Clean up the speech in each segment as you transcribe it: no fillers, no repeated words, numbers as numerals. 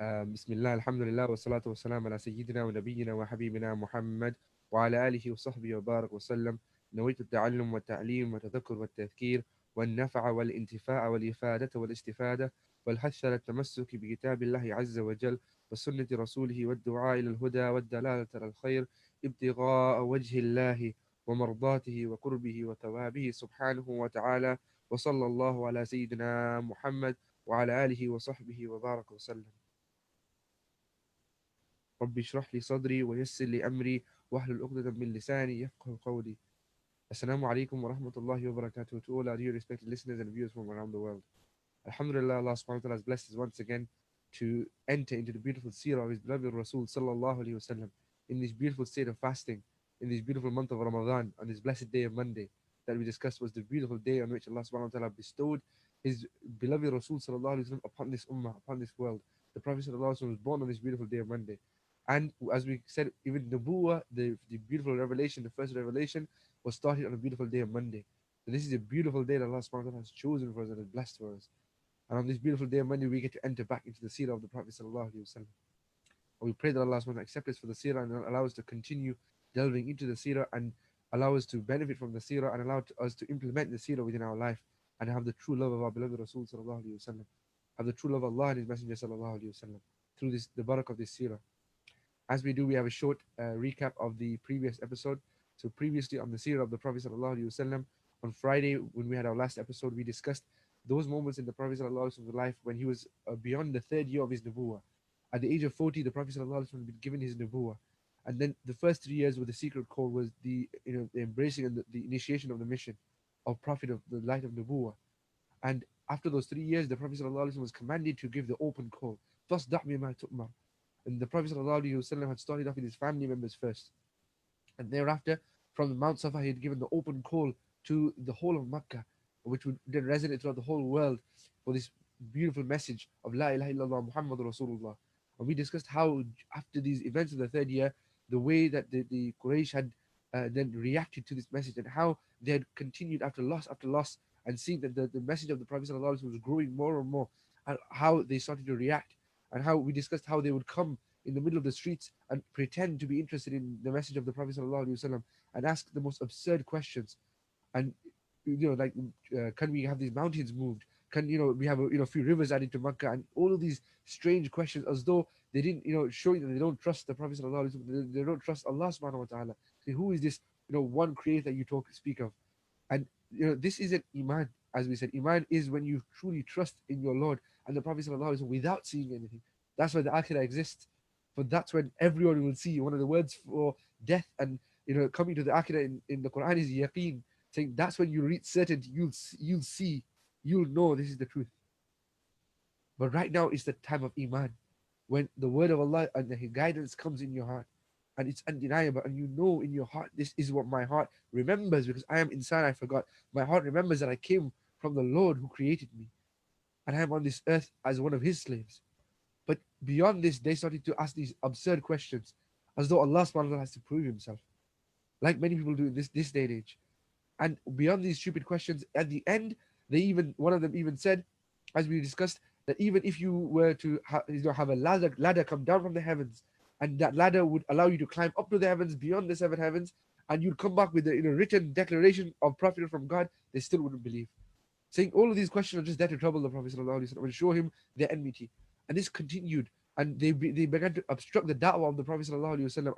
Bismillah, alhamdulillah, wa salatu wa salam ala sayyidina wa nabiyyina wa habibina Muhammad wa ala alihi wa sahbihi wa barak wa sallam. نويت التعلم والتعليم والتذكر والتذكير والنفع والانتفاع والإفادة والاستفادة والحث على التمسك بكتاب الله عز وجل وسنة رسوله والدعاء إلى الهدى والدلالة على الخير ابتغاء وجه الله ومرضاته وقربه وثوابه سبحانه وتعالى وصلى الله على سيدنا محمد وعلى آله وصحبه وبارك وسلم. رب اشرح لي صدري ويسر لي أمري واحلل عقدة من لساني يفقه قولي. Assalamu alaikum wa rahmatullahi wa barakatuh to all our dear respected listeners and viewers from around the world. Alhamdulillah, Allah subhanahu wa ta'ala has blessed us once again to enter into the beautiful seerah of His beloved Rasul sallallahu alayhi wasallam in this beautiful state of fasting, in this beautiful month of Ramadan, on this blessed day of Monday that we discussed was the beautiful day on which Allah subhanahu wa ta'ala bestowed His beloved Rasul sallallahu alayhi wasallam upon this ummah, upon this world. The Prophet sallallahu alayhi wasallam was born on this beautiful day of Monday. And as we said, even Nubuwa, the beautiful revelation, the first revelation, was started on a beautiful day of Monday. So this is a beautiful day that Allah subhanahu wa ta'ala has chosen for us and has blessed for us. And on this beautiful day of Monday, we get to enter back into the seerah of the Prophet sallallahu alaihi wasallam. And we pray that Allah subhanahu wa ta'ala accept us for the seerah and allow us to continue delving into the seerah and allow us to benefit from the seerah and allow us to implement the seerah within our life and have the true love of our beloved Rasul sallallahu alaihi wasallam, have the true love of Allah and His Messenger sallallahu alaihi wasallam through this, the barakah of this seerah. As we do, we have a short recap of the previous episode. So previously on the seerah of the Prophet sallallahu alaihi wasallam, on Friday when we had our last episode, we discussed those moments in the Prophet sallallahu alaihi wasallam's life when he was beyond the third year of his nubuwah. At the age of 40, the Prophet sallallahu alaihi wasallam had been given his nubuwah, and then the first 3 years with the secret call was the the embracing and the initiation of the mission of Prophet of the light of nubuwah. And after those 3 years, the Prophet sallallahu alaihi wasallam was commanded to give the open call. فَاصْدَعْ بِمَا تُؤْمَرُ. And the Prophet ﷺ had started off with his family members first. And thereafter, from the Mount Safa, he had given the open call to the whole of Makkah, which would then resonate throughout the whole world for this beautiful message of La ilaha illallah Muhammad Rasulullah. And we discussed how, after these events of the third year, the way that the Quraysh had then reacted to this message and how they had continued after loss, and seeing that the message of the Prophet ﷺ was growing more and more, and how they started to react. And how we discussed how they would come in the middle of the streets and pretend to be interested in the message of the Prophet ﷺ and ask the most absurd questions. And like, can we have these mountains moved? Can we have a few rivers added to Makkah? And all of these strange questions, as though they didn't showing that they don't trust the Prophet ﷺ, they don't trust Allah subhanahu wa ta'ala. So who is this one creator that you speak of? And this isn't iman. As we said, iman is when you truly trust in your Lord and the Prophet ﷺ without seeing anything. That's why the akhirah exists. But that's when everyone will see. One of the words for death and coming to the akhirah in the Quran is yaqeen, saying that's when you reach certainty. You'll see, you'll know this is the truth. But right now is the time of iman, when the word of Allah and the guidance comes in your heart, and it's undeniable, and you know in your heart, this is what my heart remembers, because I am insan, I forgot. My heart remembers that I came from the Lord who created me, and I am on this earth as one of His slaves. But beyond this, they started to ask these absurd questions, as though Allah subhanahu wa ta'ala has to prove Himself, like many people do in this day and age. And beyond these stupid questions, at the end, one of them even said, as we discussed, that even if you were to have a ladder come down from the heavens, and that ladder would allow you to climb up to the heavens, beyond the seven heavens, and you'd come back with a written declaration of prophet from God, they still wouldn't believe. Saying all of these questions are just there to trouble the Prophet and show him their enmity. And this continued, and they began to obstruct the da'wah of the Prophet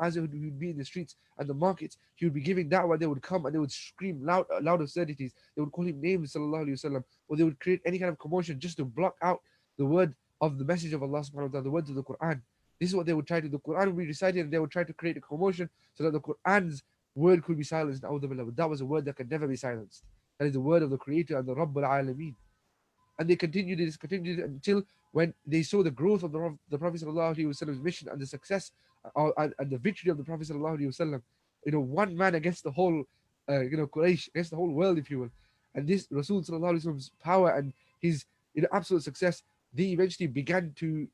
as he would be in the streets and the markets. He would be giving da'wah, they would come and they would scream loud absurdities. They would call him names, or they would create any kind of commotion just to block out the word of the message of Allah subhanahu wa ta'ala, the words of the Quran. This is what they would try to do. The Quran would be recited and they would try to create a commotion so that the Quran's word could be silenced. But that was a word that can never be silenced. That is the word of the Creator and the Rabbul Alameen. And they continued until when they saw the growth of the Prophet ﷺ's mission and the success and the victory of the Prophet ﷺ. One man against the whole, Quraysh, against the whole world, if you will. And this Rasul ﷺ's power and his absolute success, they eventually began to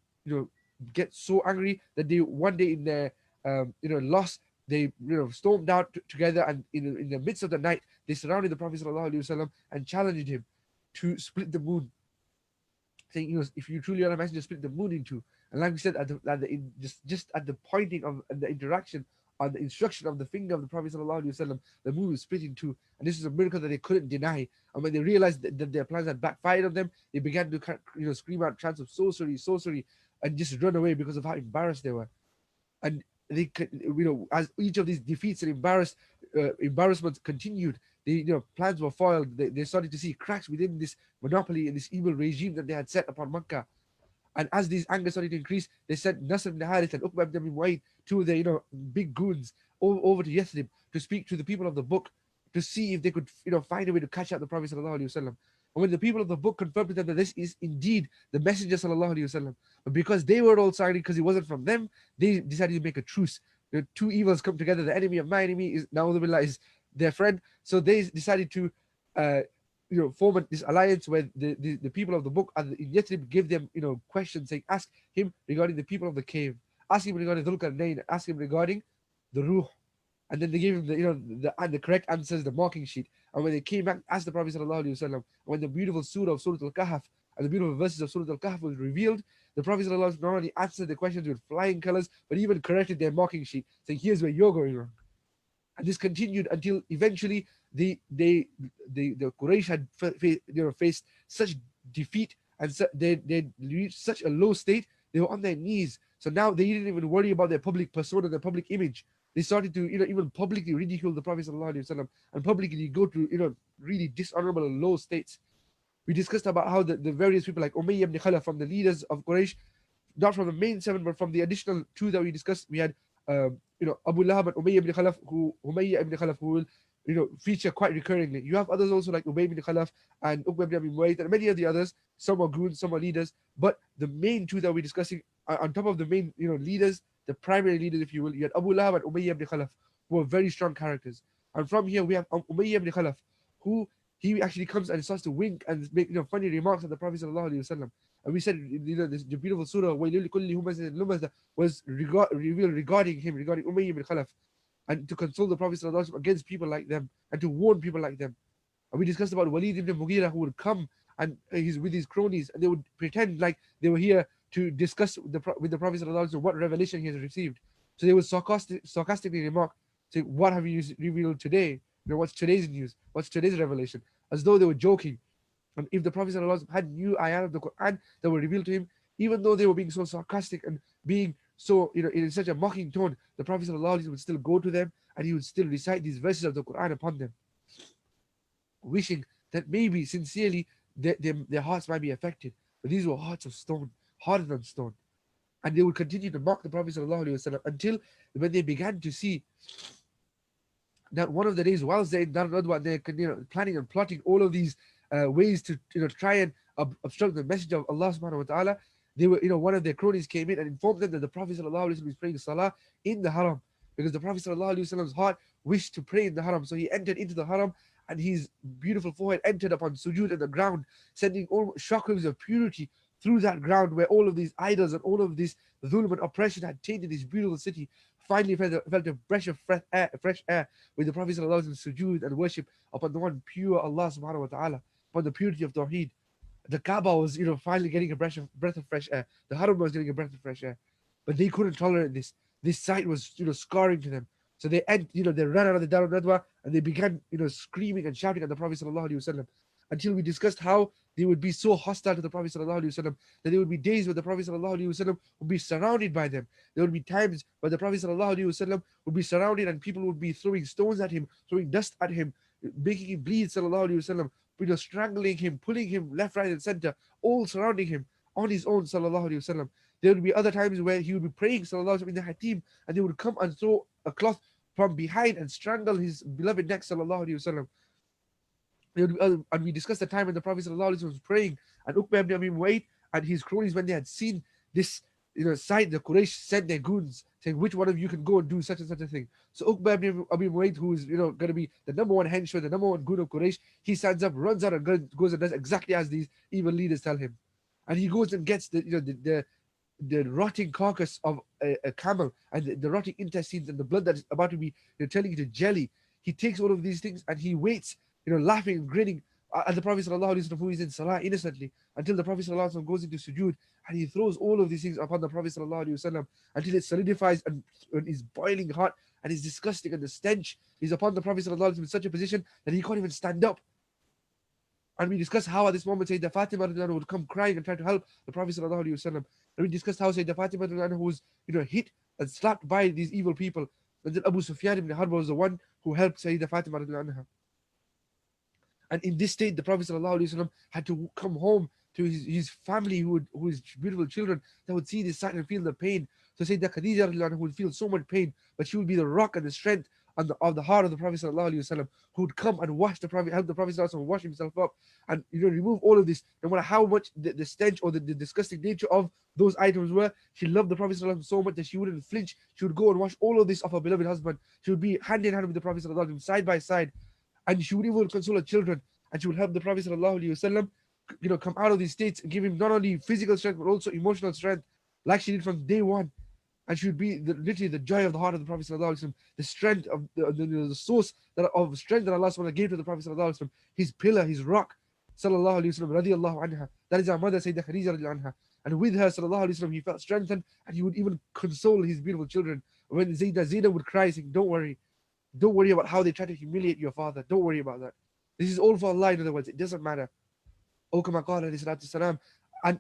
get so angry that they one day in their loss, they stormed out together, and in the midst of the night they surrounded the Prophet ﷺ and challenged him to split the moon. saying, if you truly are a messenger, split the moon in two. And like we said, just at the pointing of the interaction on the instruction of the finger of the Prophet sallallahu alaihi wasallam, the moon was split in two. And this is a miracle that they couldn't deny. And when they realized that their plans had backfired on them, they began to scream out chants of sorcery, sorcery, and just run away because of how embarrassed they were. And they could, as each of these defeats and embarrassments continued, plans were foiled. They started to see cracks within this monopoly and this evil regime that they had set upon Makkah. And as these anger started to increase, they sent Nasr ibn Harith and Uqba ibn Mu'ayt, two of their big goons, over to Yathrib to speak to the people of the book, to see if they could find a way to catch out the Prophet sallallahu alaihi wasallam. And when the people of the book confirmed to them that this is indeed the messenger sallallahu alaihi wasallam, but because they were all silent because it wasn't from them, they decided to make a truce. The two evils come together. The enemy of my enemy is their friend. So they decided to form this alliance where the people of the book in Yathrib give them questions, saying, ask him regarding the people of the cave, ask him regarding Dhul Qarnayn, ask him regarding the Ruh. And then they gave him the correct answers, the marking sheet. And when they came back, asked the Prophet sallallahu alaihi wasallam, when the beautiful surah of Surah Al-Kahf and the beautiful verses of Surah Al-Kahf was revealed, the Prophet sallallahu alaihi wasallam not only answered the questions with flying colors, but even corrected their marking sheet, saying, here's where you're going wrong. And this continued until eventually the Quraysh had faced such defeat, and they reached such a low state. They were on their knees. So now they didn't even worry about their public persona, their public image. They started to even publicly ridicule the Prophet sallallahu alaihi wasallam and publicly go to really dishonorable and low states. We discussed about how the various people like Umayyah ibn Khalaf, from the leaders of Quraysh, not from the main seven, but from the additional two that we discussed. We had Abu Lahab and Umayyah ibn Khalaf, who will feature quite recurringly. You have others also like Ubay ibn Khalaf and Uqba ibn Abi Mu'ayt and many of the others. Some are goons, some are leaders. But the main two that we're discussing, on top of the main leaders, the primary leaders, if you will, you had Abu Lahab and Umayyah ibn Khalaf, who are very strong characters. And from here we have Umayyah ibn Khalaf, who he actually comes and starts to wink and make funny remarks at the Prophet sallallahu alaihi wasallam. And we said the beautiful surah وَيْلُ لِكُلِّ هُمَزَةٍ لُمَزَةٍ was revealed regarding him, regarding Umayyah ibn Khalaf, and to console the Prophet sallallahu alaihi wasallam against people like them and to warn people like them. And we discussed about Walid ibn Mughira, who would come and he's with his cronies, and they would pretend like they were here to discuss with the Prophet sallallahu alaihi wasallam what revelation he has received. So they would sarcastically remark, saying, "What have you revealed today? What's today's news? What's today's revelation?" As though they were joking. And if the Prophet sallallahu alaihi wasallam had new ayat of the Quran that were revealed to him, even though they were being so sarcastic and being so in such a mocking tone, the Prophet sallallahu alaihi wasallam would still go to them and he would still recite these verses of the Quran upon them, wishing that maybe sincerely their hearts might be affected. But these were hearts of stone, harder than stone. And they would continue to mock the Prophet sallallahu alaihi wasallam until when they began to see that one of the days, whilst they're in Dar Nadwa, they're planning and plotting all of these ways to try and obstruct the message of Allah subhanahu wa ta'ala, they were one of their cronies came in and informed them that the Prophet sallallahu alaihi wasallam is praying salah in the haram, because the Prophet sallallahu alaihi wasallam's heart wished to pray in the haram. So he entered into the haram and his beautiful forehead entered upon sujood in the ground, sending all shockwaves of purity through that ground where all of these idols and all of this dhulm and oppression had tainted this beautiful city. Finally felt a breath of fresh air with the Prophet sallallahu alaihi wasallam sujood and worship upon the one pure Allah subhanahu wa ta'ala, upon the purity of Tawheed. The Kaaba was finally getting a breath of fresh air. The Haram was getting a breath of fresh air. But they couldn't tolerate this. This sight was scarring to them. So they ran out of the Dar al-Nadwa and they began screaming and shouting at the Prophet sallallahu alaihi wasallam, until we discussed how they would be so hostile to the Prophet sallallahu alaihi wasallam that there would be days where the Prophet sallallahu alaihi wasallam would be surrounded by them. There would be times where the Prophet sallallahu alaihi wasallam would be surrounded and people would be throwing stones at him, throwing dust at him, making him bleed sallallahu alaihi wasallam, strangling him, pulling him left, right, and center, all surrounding him on his own sallallahu alaihi wasallam. There would be other times where he would be praying sallallahu alaihi wasallam in the hatim, and they would come and throw a cloth from behind and strangle his beloved neck sallallahu alaihi wasallam. And we discussed the time when the Prophet sallallahu alaihi wasallam was praying, and Uqba ibn Abi Mu'ayt and his cronies, when they had seen this sight, the Quraysh sent their goons saying, which one of you can go and do such and such a thing. So Uqba ibn Abi Mu'ayt, who is going to be the number one henchman, the number one goon of Quraysh, he stands up, runs out, and goes and does exactly as these evil leaders tell him. And he goes and gets the rotting carcass of a camel and the rotting intestines and the blood that is about to be turning into jelly. He takes all of these things and he waits, laughing and grinning And the Prophet sallallahu alaihi wasallam, who is in salah innocently, until the Prophet sallallahu alaihi wasallam goes into sujood, and he throws all of these things upon the Prophet sallallahu alaihi wasallam until it solidifies and is boiling hot and is disgusting, and the stench is upon the Prophet sallallahu alaihi wasallam in such a position that he can't even stand up. And we discussed how at this moment Sayyidah Fatima would come crying and try to help the Prophet sallallahu alaihi wasallam. And we discussed how Sayyidah Fatima was, hit and slapped by these evil people. And then Abu Sufyan ibn Harb was the one who helped Sayyidah Fatima anha. And in this state, the Prophet ﷺ had to come home to his family, who his beautiful children, that would see this sight and feel the pain. So Sayyidah Khadija anha would feel so much pain, but she would be the rock and the strength of the heart of the Prophet ﷺ, who would come and wash the Prophet, help the Prophet ﷺ wash himself up, and remove all of this. No matter how much the stench or the disgusting nature of those items were, she loved the Prophet ﷺ so much that she wouldn't flinch. She would go and wash all of this of her beloved husband. She would be hand in hand with the Prophet ﷺ, side by side, and she would even console her children, and she would help the Prophet ﷺ, come out of these states and give him not only physical strength but also emotional strength, like she did from day one. And she would be literally the joy of the heart of the Prophet ﷺ, the strength of the source of strength that Allah SWT gave to the Prophet ﷺ, his pillar, his rock, sallallahu alaihi wasallam, radiyallahu anha. That is our mother, Sayyidah Khadija radiyallahu anha. And with her, sallallahu alaihi wasallam, he felt strengthened, and he would even console his beautiful children. When Zainab would cry, saying, "Don't worry about how they try to humiliate your father. Don't worry about that. This is all for Allah." In other words, it doesn't matter. Oh, kama qala alayhi salatu salam. And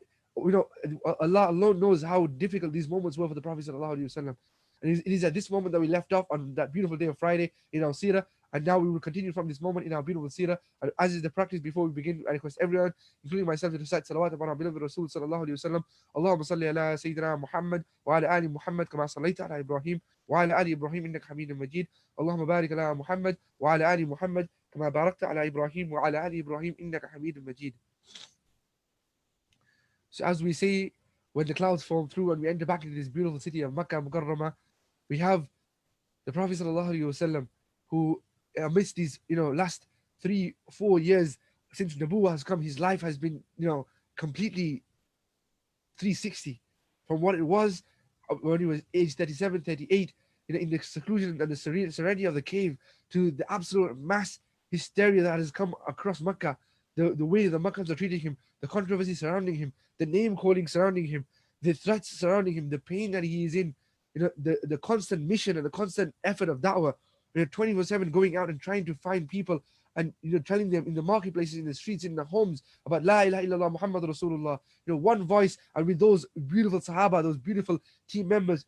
Allah alone knows how difficult these moments were for the Prophet sallallahu alaihi wasallam. And it is at this moment that we left off on that beautiful day of Friday in our seerah, and now we will continue from this moment in our beautiful seerah. And as is the practice, before we begin, I request everyone, including myself, to recite salawat upon our beloved Rasul sallallahu alaihi wasallam. Allahumma salli ala Sayyidina Muhammad wa ala ali Muhammad kama sallaita ala Ibrahim wa ala ali Ibrahim innaka Hamidun Majid. Allahumma barik ala Muhammad wa ala ali Muhammad kama barakta ala Ibrahim wa ala ali Ibrahim innaka Hamidun Majid. So as we say, when the clouds form through and we enter back into this beautiful city of Makkah Mukarramah, we have the Prophet sallallahu alaihi wasallam, who amidst these last 3-4 years since Nabuwah has come, his life has been completely 360 from what it was when he was age 37, 38, in the seclusion and the serenity of the cave, to the absolute mass hysteria that has come across Makkah, the way the Makkans are treating him, the controversy surrounding him, the name calling surrounding him, the threats surrounding him, the pain that he is in, the constant mission and the constant effort of da'wah, 24/7 going out and trying to find people and telling them in the marketplaces, in the streets, in the homes about La ilaha illallah Muhammad Rasulullah, one voice, and with those beautiful Sahaba, those beautiful team members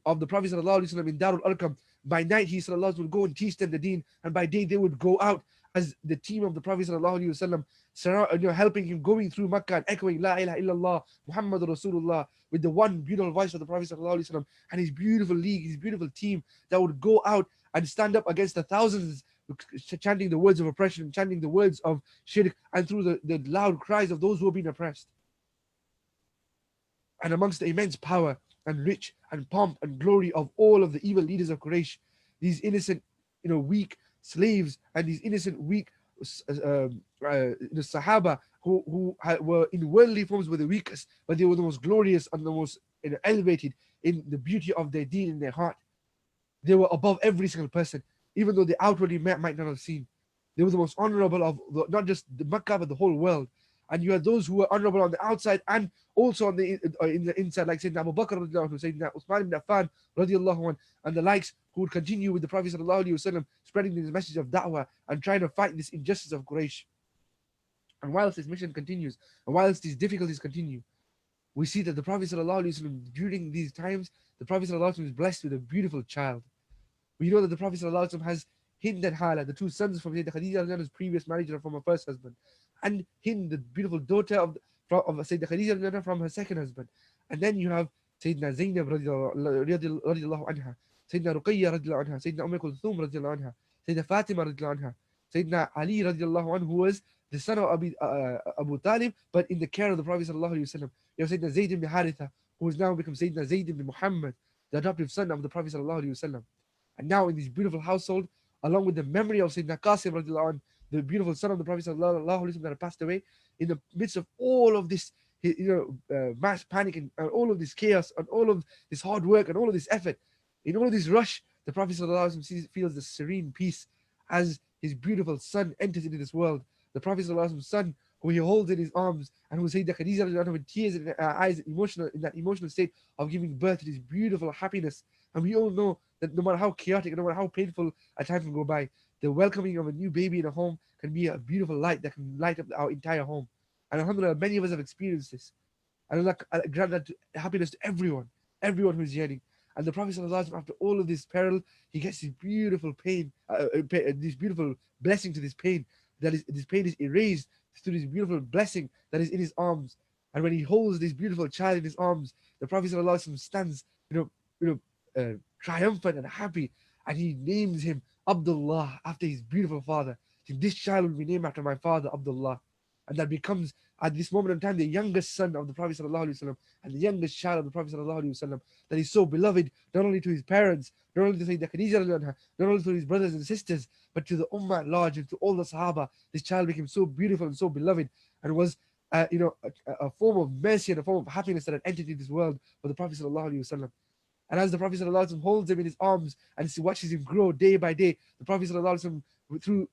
of the Prophet sallallahu alaihi wasallam in Darul Arqam. By night, he sallallahu alaihi wasallam would go and teach them the deen, and by day they would go out as the team of the Prophet sallallahu alaihi wasallam, helping him, going through Makkah and echoing La ilaha illallah Muhammad Rasulullah with the one beautiful voice of the Prophet sallallahu alaihi wasallam and his beautiful league, his beautiful team that would go out and stand up against the thousands chanting the words of oppression, chanting the words of shirk, and through the loud cries of those who have been oppressed. And amongst the immense power and rich and pomp and glory of all of the evil leaders of Quraysh, these innocent, weak slaves and these innocent, weak Sahaba who were in worldly forms were the weakest, but they were the most glorious and the most elevated in the beauty of their deen in their heart. They were above every single person, even though they outwardly might not have seen. They were the most honorable of not just the Makkah but the whole world. And you had those who were honorable on the outside and also on in the inside, like Sayyidina Abu Bakr radiallahu anhu, Sayyidina Uthman ibn Affan radiallahu anhu, and the likes, who would continue with the Prophet sallallahu alaihi wasallam, spreading this message of da'wah and trying to fight this injustice of Quraysh. And whilst this mission continues, and whilst these difficulties continue, we see that the Prophet sallallahu alaihi wasallam, during these times, the Prophet sallallahu alaihi wasallam is blessed with a beautiful child. We know that the Prophet sallallahu alaihi wasallam has Hind and Hala, the two sons from Sayyidah Khadija previous marriage from her first husband, and Hind, the beautiful daughter of Sayyidah Khadija from her second husband. And then you have Sayyidina Zainab radiallahu anha, Sayyidina Ruqayya radiallahu anha, Sayyidina Kulthum radiallahu anha, Sayyidina Fatima radiallahu anha, Sayyidina Ali radiallahu anhu, who was the son of Abu Talib, but in the care of the Prophet sallallahu alaihi wasallam. You have Sayyidina Zayd ibn Haritha, who has now become Sayyidina Zayd ibn Muhammad, the adoptive son of the Prophet sallallahu alaihi wasallam. And now in this beautiful household, along with the memory of Sayyidina Qasim radiallahu anhu, the beautiful son of the Prophet sallallahu alaihi wasallam that had passed away, in the midst of all of this, mass panic and all of this chaos and all of this hard work and all of this effort, in all of this rush, the Prophet sallallahu alaihi wasallam feels the serene peace as his beautiful son enters into this world. the Prophet's son, who he holds in his arms, and who Sayyidah Khadija radiallahu anha with tears in her eyes, emotional in that emotional state of giving birth to this beautiful happiness. And we all know that no matter how chaotic, no matter how painful a time can go by, the welcoming of a new baby in a home can be a beautiful light that can light up our entire home. And alhamdulillah, many of us have experienced this. And Allah grant that happiness to everyone who's yearning. And the Prophet ﷺ, after all of this peril, he gets this beautiful this beautiful blessing to this pain. That is, this pain is erased through this beautiful blessing that is in his arms. And when he holds this beautiful child in his arms, the Prophet ﷺ stands, triumphant and happy, and he names him Abdullah after his beautiful father. So this child will be named after my father, Abdullah. And that becomes at this moment in time the youngest son of the Prophet ﷺ and the youngest child of the Prophet ﷺ, that is so beloved not only to his parents, not only to Sayyidah Khadija, not only to his brothers and sisters, but to the Ummah at large and to all the Sahaba. This child became so beautiful and so beloved, and was a form of mercy and a form of happiness that had entered into this world for the Prophet ﷺ. And as the Prophet ﷺ holds him in his arms and watches him grow day by day, the Prophet ﷺ, through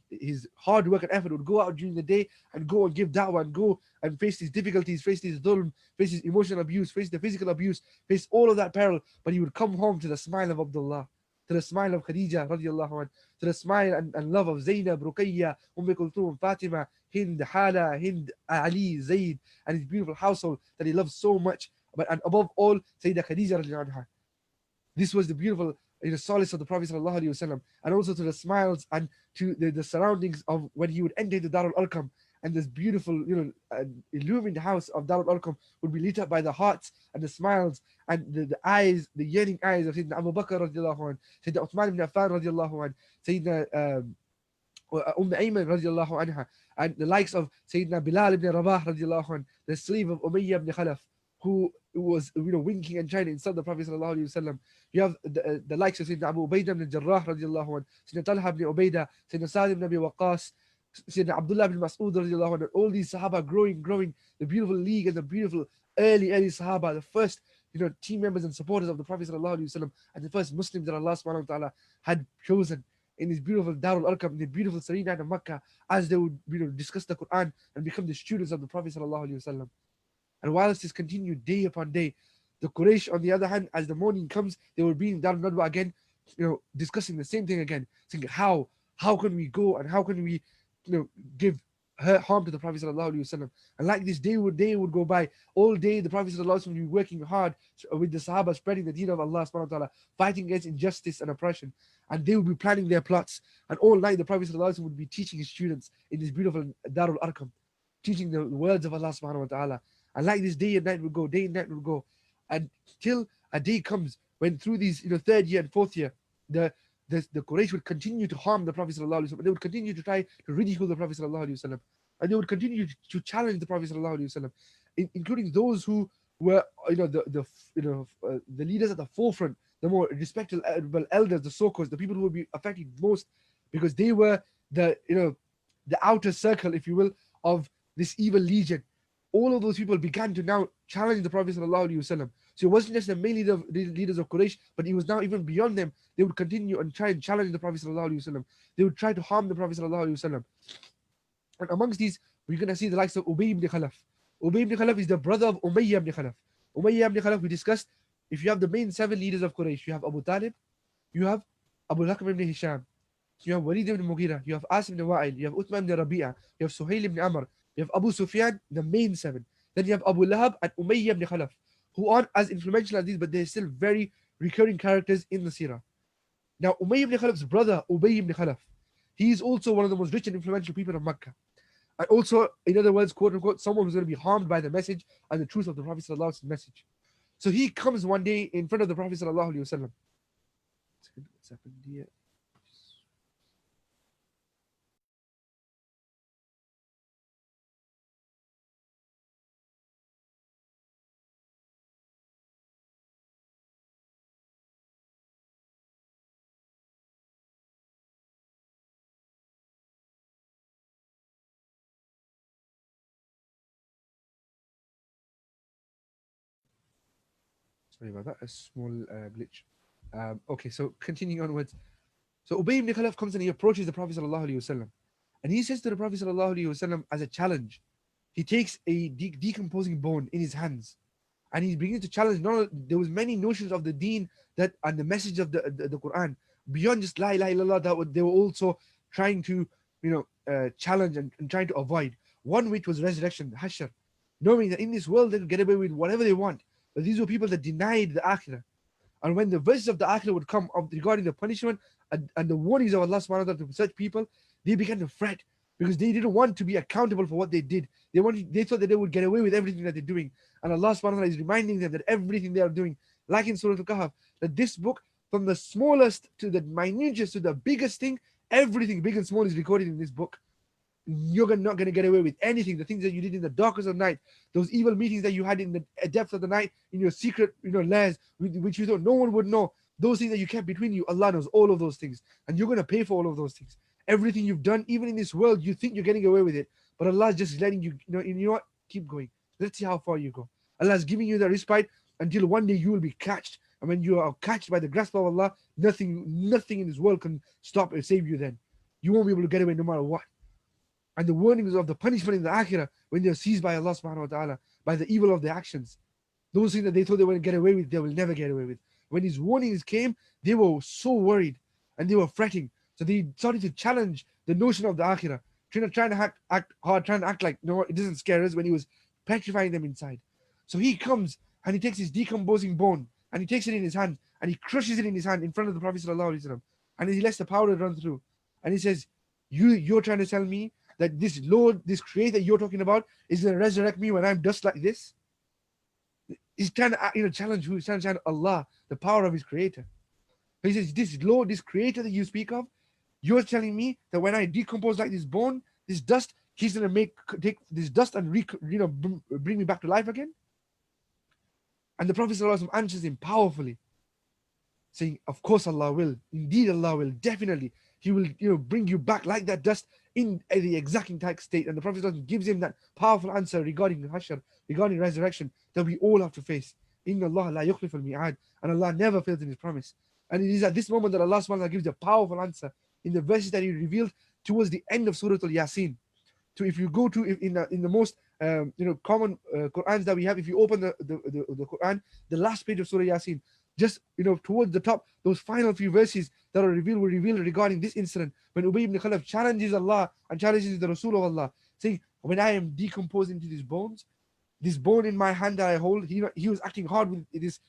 his hard work and effort, would go out during the day and go and give da'wah and go and face these difficulties, face these dhulm, face his emotional abuse, face the physical abuse, face all of that peril. But he would come home to the smile of Abdullah, to the smile of Khadija radiallahu anha, to the smile and love of Zainab, Ruqayya, Kulthum, Fatima, Hind, Hala, Hind, Ali, Zayd, and his beautiful household that he loves so much. And above all, Sayyidah Khadija radiallahu anha. This was the beautiful solace of the Prophet sallallahu alaihi wasallam, and also to the smiles and to the surroundings of when he would enter the Darul Arqam, and this beautiful, illumined house of Darul Arqam would be lit up by the hearts and the smiles and the eyes, the yearning eyes of Sayyidina Abu Bakr radiallahu anhu, Sayyidina Uthman ibn Affan radiallahu anhu, Sayyidina Ayman radiallahu anha, and the likes of Sayyidina Bilal ibn Rabah radiallahu anhu, the slave of Umayyah ibn Khalaf, who was winking and trying to insult the Prophet sallallahu alaihi wasallam. You have the likes of Sayyidina Abu Ubaidah ibn Jarrah radiallahu anhu, Sayyidina Talha ibn Ubaidah, Sayyidina Sa'd ibn Abi Waqqas, Sayyidina Abdullah ibn Mas'ud radiallahu anhu. All these Sahaba growing, the beautiful league and the beautiful early Sahaba, the first team members and supporters of the Prophet sallallahu alaihi wasallam, and the first Muslims that Allah subhanahu wa ta'ala had chosen in this beautiful Darul Arqam, in the beautiful serene night of Makkah, as they would discuss the Quran and become the students of the Prophet sallallahu alaihi wasallam. And whilst this continued day upon day, the Quraysh, on the other hand, as the morning comes, they were being Darul Nadwa again, discussing the same thing again, saying how can we go and how can we, give harm to the Prophet sallallahu alaihi wasallam. And like this day would go by, all day the Prophet sallallahu alaihi wasallam would be working hard with the Sahaba, spreading the Deen of Allah subhanahu wa ta'ala, fighting against injustice and oppression, and they would be planning their plots. And all night the Prophet sallallahu alaihi wasallam would be teaching his students in this beautiful Darul Arqam, teaching the words of Allah subhanahu wa ta'ala. And like this day and night would go, until a day comes when through these third year and fourth year, the Quraysh would continue to harm the Prophet sallallahu alaihi wasallam. They would continue to try to ridicule the Prophet sallallahu alaihi wasallam, and they would continue to challenge the Prophet sallallahu alaihi wasallam, including those who were the leaders at the forefront, the more respected elders, the so-called, the people who would be affected most, because they were the outer circle, if you will, of this evil legion. All of those people began to now challenge the Prophet sallallahu alaihi wasallam. So it wasn't just the main leaders of Quraysh, but it was now even beyond them. They would continue and try and challenge the Prophet sallallahu alaihi wasallam. They would try to harm the Prophet sallallahu alaihi wasallam. And amongst these, we're going to see the likes of Ubay ibn Khalaf. Ubay ibn Khalaf is the brother of Umayyah ibn Khalaf. Umayyah ibn Khalaf, we discussed, if you have the main 7 leaders of Quraysh, you have Abu Talib, you have Abu Bakr ibn Hisham, you have Walid ibn Mughira, you have Asim ibn Wa'il, you have Uthman ibn Rabi'a, you have Suhail ibn Amr, you have Abu Sufyan, the main 7. Then you have Abu Lahab and Umayyah ibn Khalaf, who aren't as influential as these, but they're still very recurring characters in the Seerah. Now, Umayyah ibn Khalaf's brother, Ubay ibn Khalaf, he is also one of the most rich and influential people of Makkah. And also, in other words, quote unquote, someone who's going to be harmed by the message and the truth of the Prophet sallallahu alaihi wasallam message. So he comes one day in front of the Prophet sallallahu alaihi wasallam. What's happened here? Sorry about that, a small glitch. Okay, so continuing onwards. So Ubay ibn Khalaf comes and he approaches the Prophet sallallahu alaihi wasallam, And he says to the Prophet ﷺ as a challenge, he takes a decomposing bone in his hands, and he's beginning to challenge. No, there was many notions of the Deen that and the message of the Quran beyond just La ilaha illallah that they were also trying to challenge and trying to avoid. One which was resurrection, Hashr, knowing that in this world they could get away with whatever they want. But these were people that denied the Akhirah. And when the verses of the Akhirah would come regarding the punishment and the warnings of Allah subhanahu wa ta'ala to such people, they began to fret because they didn't want to be accountable for what they did. They thought that they would get away with everything that they're doing. And Allah subhanahu wa ta'ala is reminding them that everything they are doing, like in Surah Al-Kahf, that this book, from the smallest to the minutest to the biggest thing, everything big and small is recorded in this book. You're not going to get away with anything. The things that you did in the darkest of night, those evil meetings that you had in the depths of the night, in your secret, lairs, which you thought no one would know, those things that you kept between you, Allah knows all of those things, and you're going to pay for all of those things. Everything you've done, even in this world, you think you're getting away with it, but Allah is just letting you, you know what? Keep going. Let's see how far you go. Allah is giving you the respite until one day you will be catched, and when you are catched by the grasp of Allah, nothing in this world can stop or save you. Then you won't be able to get away no matter what. And the warnings of the punishment in the Akhirah when they are seized by Allah subhanahu wa ta'ala, by the evil of their actions. Those things that they thought they would get away with, they will never get away with. When his warnings came, they were so worried and they were fretting. So they started to challenge the notion of the Akhirah, trying to act hard, trying to act like, no, it doesn't scare us, when he was petrifying them inside. So he comes and he takes his decomposing bone and he takes it in his hand and he crushes it in his hand in front of the Prophet sallallahu alaihi wasallam, and he lets the powder run through. And he says, you're trying to tell me that this Lord, this Creator you're talking about, is going to resurrect me when I'm dust like this? He's trying to challenge who? He's trying to challenge Allah, the power of his Creator. He says, this Lord, this Creator that you speak of, you're telling me that when I decompose like this bone, this dust, he's going to take this dust and bring me back to life again? And the Prophet ﷺ answers him powerfully, saying, of course Allah will. Indeed Allah will. Definitely. He will bring you back like that dust in the exact intact state. And the Prophet ﷺ gives him that powerful answer regarding Hashr, regarding resurrection, that we all have to face. Inna Allah la yukhlif al-mi'ad. And Allah never fails in his promise. And it is at this moment that Allah subhanahu wa ta'ala gives a powerful answer in the verses that he revealed towards the end of Surah Al-Yasin. So if you go to in the most common Qur'ans that we have, if you open the Qur'an, the last page of Surah Yasin, just towards the top, those final few verses that are revealed were revealed regarding this incident when Ubay ibn Khalaf challenges Allah and challenges the Rasul of Allah, saying, when I am decomposing into these bones, this bone in my hand that I hold, he was acting hard with this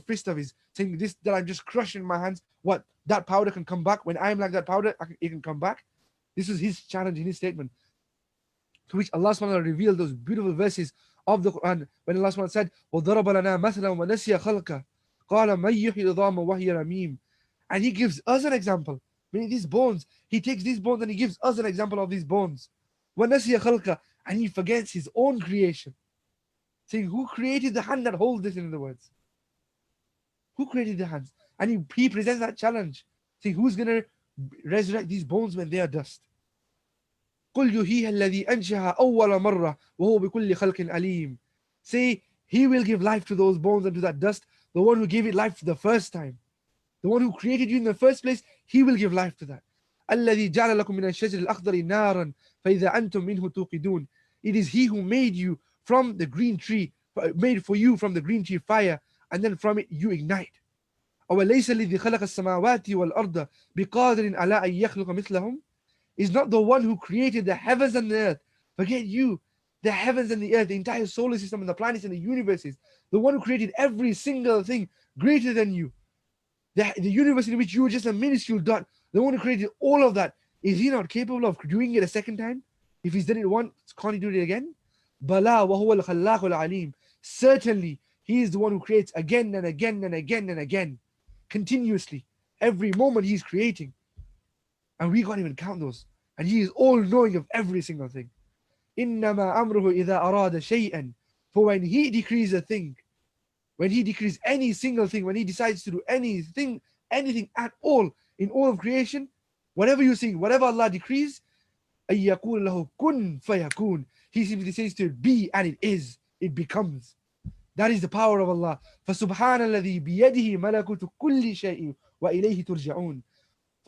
fist of his, saying this, that I'm just crushing in my hands, what, that powder can come back? When I am like that powder, it can come back? This was his challenge in his statement, to which Allah subhanahu wa ta'ala revealed those beautiful verses of the Quran when Allah subhanahu wa ta'ala said, وَضَرَبَ لَنَا مَثْلًا وَنَسِيَ خَلْقَهُ قَالَ مَنْ يُحْيِي الْعِظَامَ وَهِيَ رَمِيمٌ. And he gives us an example. Meaning these bones, he takes these bones and he gives us an example of these bones. وَنَسِيَ خَلْقَهُ. And he forgets his own creation. Saying, who created the hand that holds this, in other words? Who created the hands? And he presents that challenge. Saying, who's going to resurrect these bones when they are dust? قُلْ يُحْيِيهَا الَّذِي أَنْشَأَهَا أَوَّلَ مَرَّةٍ وَهُوَ بِكُلِّ خَلْقٍ عَلِيمٌ. Say, he will give life to those bones and to that dust, the one who gave it life the first time. The one who created you in the first place, he will give life to that. الَّذِي جَعَلَ لَكُم مِّنَ الشَّجَرِ الْأَخْضَرِ نَارًا فَإِذَا أَنْتُم مِّنْهُ تُوقِدُونَ. It is he who made you from the green tree, made for you from the green tree fire, and then from it you ignite. أَوَلَيْسَ الَّذِي خَلَقَ السَّمَاوَاتِ وَالْأَرْضَ بِقَادِرٍ عَلَىٰ أَن يَخْلُقَ مِثْلَهُم. Is not the one who created the heavens and the earth. Forget you, the heavens and the earth, the entire solar system and the planets and the universes. The one who created every single thing greater than you. The universe in which you were just a minuscule dot. The one who created all of that. Is he not capable of doing it a second time? If he's done it once, can't he do it again? Bala wa huwa al-khallaqul alim. Certainly, he is the one who creates again and again and again and again. Continuously. Every moment he's creating. And we can't even count those. And he is all knowing of every single thing. إِنَّمَا أَمْرُهُ إِذَا أَرَادَ شَيْئًا. For when he decrees a thing, when he decrees any single thing, when he decides to do anything at all in all of creation, whatever you see, whatever Allah decrees, أَن يَقُولَ لَهُ كُن فَيَكُونَ. He simply says to it, be, and it is, it becomes. That is the power of Allah. فَسُبْحَانَ الَّذِي بِيَدِهِ مَلَكُوتُ كُلِّ شَيْءٍ وَإِلَيْهِ تُرْجَعُونَ.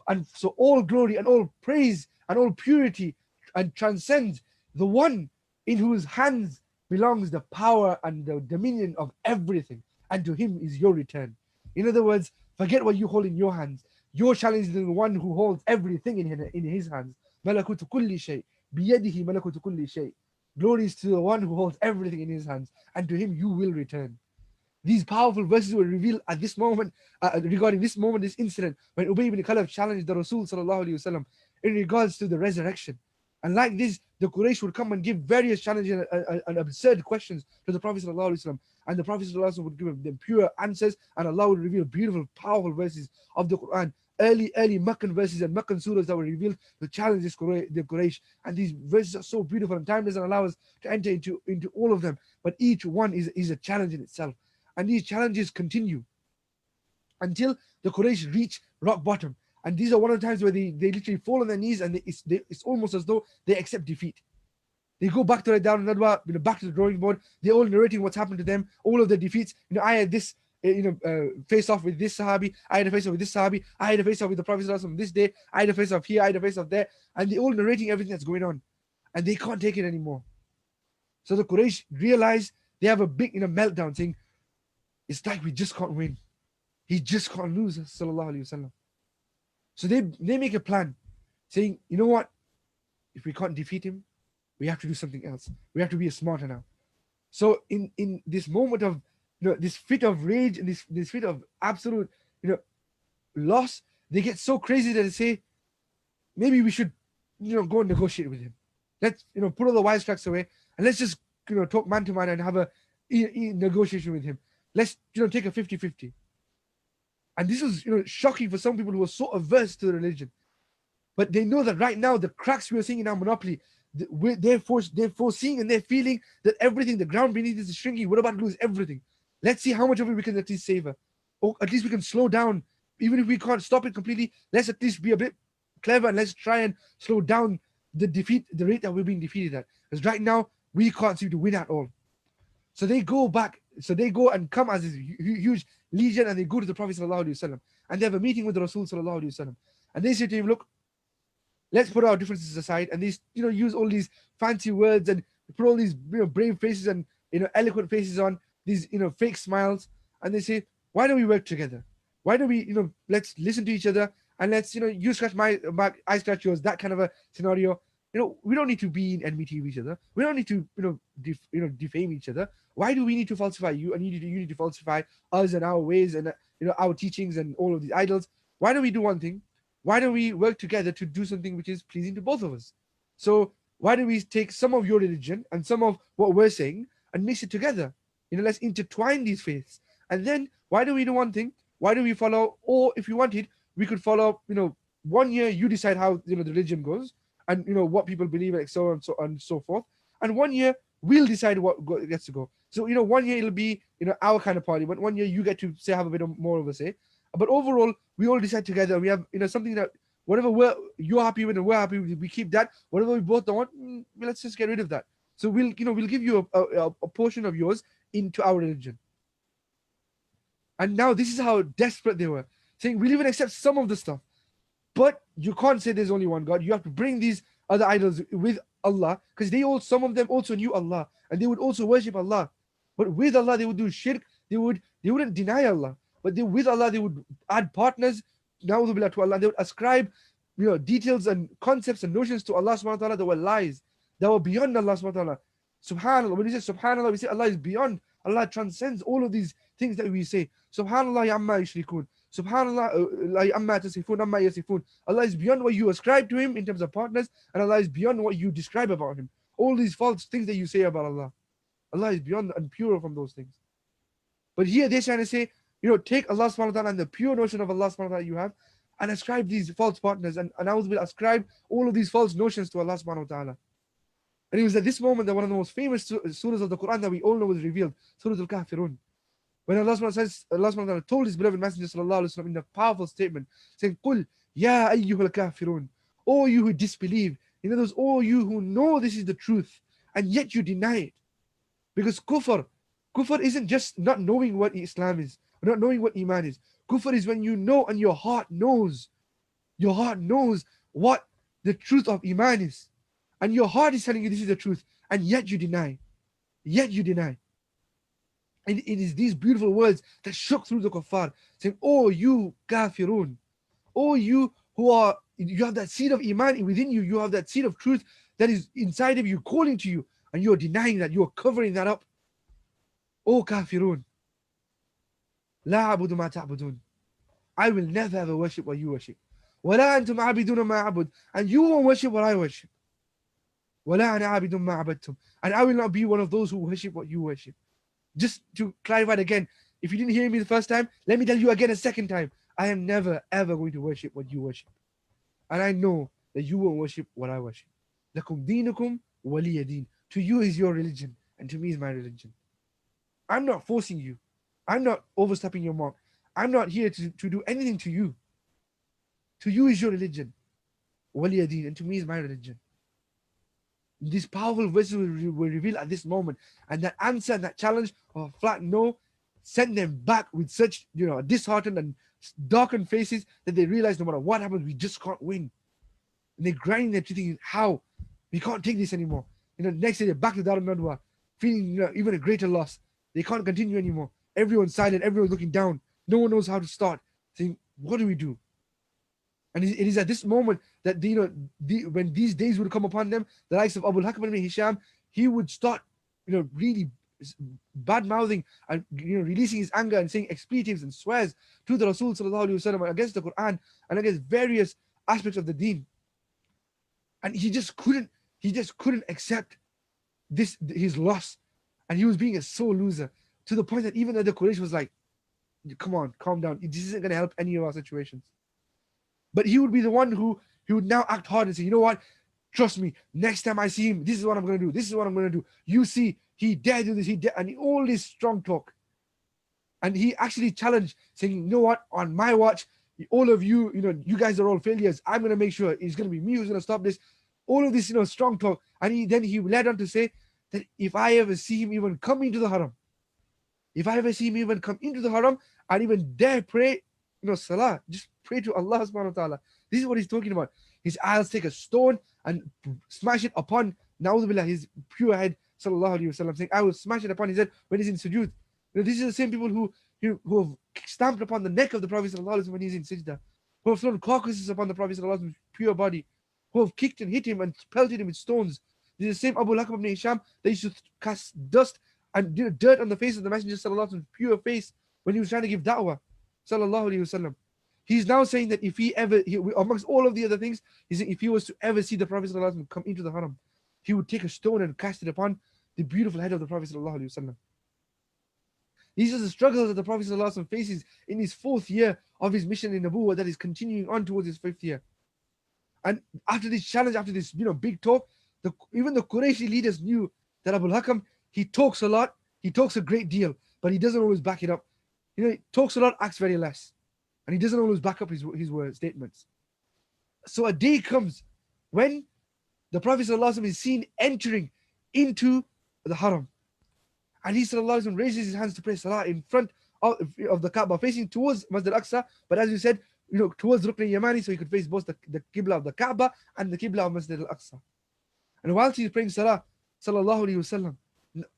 And so all glory and all praise and all purity and transcends the one in whose hands belongs the power and the dominion of everything, and to him is your return. In other words, forget what you hold in your hands. Your challenge is the one who holds everything in his hands. Malakutu kulli shay, biyadihi malakutu kulli shay. Glory is to the one who holds everything in his hands, and to him you will return. These powerful verses were revealed at this moment, regarding this moment, this incident, when Ubay ibn Khalaf challenged the Rasul sallallahu alaihi wasallam in regards to the resurrection. And like this, the Quraysh would come and give various challenging and absurd questions to the Prophet sallallahu alaihi wasallam, and the Prophet sallallahu alaihi wasallam would give them pure answers, and Allah would reveal beautiful, powerful verses of the Quran, early Meccan verses and Meccan surahs that were revealed to challenge the Quraysh. And these verses are so beautiful, and time doesn't allow us to enter into all of them, but each one is a challenge in itself. And these challenges continue until the Quraysh reach rock bottom. And these are one of the times where they literally fall on their knees, and it's almost as though they accept defeat. They go back to the Dar al-Nadwa, back to the drawing board. They're all narrating what's happened to them, all of the defeats. I had this, face off with this Sahabi. I had a face off with this Sahabi. I had a face off with the Prophet this day. I had a face off here. I had a face off there. And they're all narrating everything that's going on. And they can't take it anymore. So the Quraysh realize they have a big meltdown, saying, it's like we just can't win. He just can't lose, sallallahu alaihi wasallam. So they make a plan, saying, you know what? If we can't defeat him, we have to do something else. We have to be smarter now. So in this moment of this fit of rage and this fit of absolute loss, they get so crazy that they say, maybe we should go and negotiate with him. Let's put all the wisecracks away, and let's just talk man to man and have a negotiation with him. Let's take a 50-50. And this was shocking for some people who were so averse to the religion. But they know that right now the cracks we are seeing in our monopoly, they're foreseeing and they're feeling that everything, the ground beneath is shrinking. We're about to lose everything. Let's see how much of it we can at least savor. Or at least we can slow down. Even if we can't stop it completely, let's at least be a bit clever and let's try and slow down the rate that we're being defeated at. Because right now, we can't seem to win at all. So they go back. So they go and come as this huge legion, and they go to the Prophet sallallahu alaihi wasallam, and they have a meeting with the Rasul sallallahu alaihi wasallam, and they say to him, look, let's put our differences aside, and these use all these fancy words and put all these brave faces and eloquent faces on these fake smiles, and they say, why don't we work together? Why don't we let's listen to each other, and let's you scratch my back, I scratch yours, that kind of a scenario. We don't need to be in enmity with each other. We don't need to defame each other. Why do we need to falsify you, and you need to falsify us and our ways and our teachings and all of these idols? Why don't we do one thing? Why don't we work together to do something which is pleasing to both of us? So why don't we take some of your religion and some of what we're saying and mix it together? Let's intertwine these faiths. And then why do we do one thing? Why do we follow? Or if you wanted, we could follow. 1 year you decide how the religion goes, and what people believe, like so on and so forth. And 1 year we'll decide what gets to go. So 1 year it'll be our kind of party, but 1 year you get to have a bit more of a say. But overall, we all decide together. We have something that whatever you're happy with and we're happy with, we keep that. Whatever we both don't want, let's just get rid of that. So we'll give you a portion of yours into our religion. And now this is how desperate they were, saying we'll even accept some of the stuff, but you can't say there's only one God. You have to bring these other idols with Allah, because some of them also knew Allah, and they would also worship Allah. But with Allah, they would do shirk. They wouldn't deny Allah, but with Allah they would add partners, na'udhu billah, to Allah. They would ascribe details and concepts and notions to Allah subhanahu wa ta'ala that were lies, that were beyond Allah subhanahu wa ta'ala. Subhanallah. When we say Subhanallah, we say Allah is beyond. Allah transcends all of these things that we say. Subhanallah amma yushrikun. Subhanallah amma tasifun amma yasifun. Allah is beyond what you ascribe to him in terms of partners, and Allah is beyond what you describe about him. All these false things that you say about Allah, Allah is beyond and pure from those things. But here they're trying to say, take Allah subhanahu wa ta'ala and the pure notion of Allah subhanahu wa ta'ala you have, and ascribe these false partners, and I will ascribe all of these false notions to Allah subhanahu wa ta'ala. And it was at this moment that one of the most famous surahs of the Quran that we all know was revealed, Surah Al-Kafirun. When Allah subhanahu wa ta'ala told his beloved Messenger sallallahu alaihi wasallam in a powerful statement, saying, "Qul ya ayyuhal kafirun," O you who disbelieve, in other words, O you who know this is the truth, and yet you deny it. Because kufr isn't just not knowing what Islam is, or not knowing what Iman is. Kufr is when you know and your heart knows what the truth of Iman is. And your heart is telling you this is the truth, and yet you deny. Yet you deny. And it is these beautiful words that shook through the kuffar, saying, "Oh, you kafirun. Oh, you who are, you have that seed of iman within you. You have that seed of truth that is inside of you, calling to you, and you're denying that. You're covering that up. Oh, kafirun. La abudu ma ta'budun. I will never ever worship what you worship. ولا أنتم عابدون ما أعبد. And you won't worship what I worship. ولا أنا عابد ما عبدتم. And I will not be one of those who worship what you worship. Just to clarify it again, if you didn't hear me the first time, let me tell you again a second time. I am never ever going to worship what you worship. And I know that you won't worship what I worship. لَكُمْ دِينُكُمْ وَلِيَ دِينِ. To you is your religion, and to me is my religion. I'm not forcing you. I'm not overstepping your mark. I'm not here to do anything to you. To you is your religion. وَلِيَ دِينِ. And to me is my religion. These powerful verses were revealed at this moment. And that answer and that challenge of a flat no sent them back with such, disheartened and darkened faces that they realized no matter what happens, we just can't win. And they're grinding their teeth thinking, how? We can't take this anymore. Next day they're back to Darul Nadwa, feeling even a greater loss. They can't continue anymore. Everyone's silent, everyone's looking down. No one knows how to start. Saying, what do we do? And it is at this moment that when these days would come upon them, the likes of Abu al-Hakam ibn Hisham, he would start, really bad mouthing and releasing his anger and saying expletives and swears to the Rasul sallallahu alaihi wasallam against the Quran and against various aspects of the Deen. And he just couldn't accept his loss, and he was being a sore loser to the point that even the Quraysh was like, "Come on, calm down. This isn't going to help any of our situations." But he would be the one who he would now act hard and say, "You know what? Trust me. Next time I see him, this is what I'm going to do. This is what I'm going to do. You see, he dare do this. And all this strong talk." And he actually challenged, saying, "You know what? On my watch, all of you, you guys are all failures. I'm going to make sure it's going to be me who's going to stop this." All of this, strong talk. And he led on to say that if I ever see him even come into the haram, I'd even dare pray, salah, just pray to Allah subhanahu wa ta'ala. This is what he's talking about. I'll take a stone and smash it upon, na'udhu billah, his pure head, sallallahu alayhi wa sallam, saying, I will smash it upon his head when he's in sujood. These are the same people who have stamped upon the neck of the Prophet sallallahu alayhi wa sallam when he's in sajda, who have thrown carcasses upon the Prophet sallallahu alayhi wa sallam's pure body, who have kicked and hit him and pelted him with stones. This is the same Abu al-Hakam ibn Hisham that used to cast dust and dirt on the face of the Messenger sallallahu alayhi wa sallam's pure face when he was trying to give da'wah, sallallahu alayhi wa sallam. He's now saying that if he ever, amongst all of the other things, he's saying if he was to ever see the Prophet sallallahu alayhi wa sallam come into the haram, he would take a stone and cast it upon the beautiful head of the Prophet sallallahu alayhi wa sallam. These are the struggles that the Prophet sallallahu alayhi wa sallam faces in his 4th year of his mission in Nabuwah that is continuing on towards his 5th year. And after this challenge, after this big talk, even the Qurayshi leaders knew that Abu al-Hakam, he talks a lot, he talks a great deal, but he doesn't always back it up. He talks a lot, acts very less. And he doesn't always back up his words, statements. So a day comes when the Prophet ﷺ is seen entering into the haram. And he ﷺ raises his hands to pray salah in front of the Kaaba, facing towards Masjid al-Aqsa, but as you said, towards Rukn al-Yamani, so he could face both the Qibla of the Kaaba and the Qibla of Masjid al-Aqsa. And whilst he's praying salah, sallallahu alayhi wa sallam,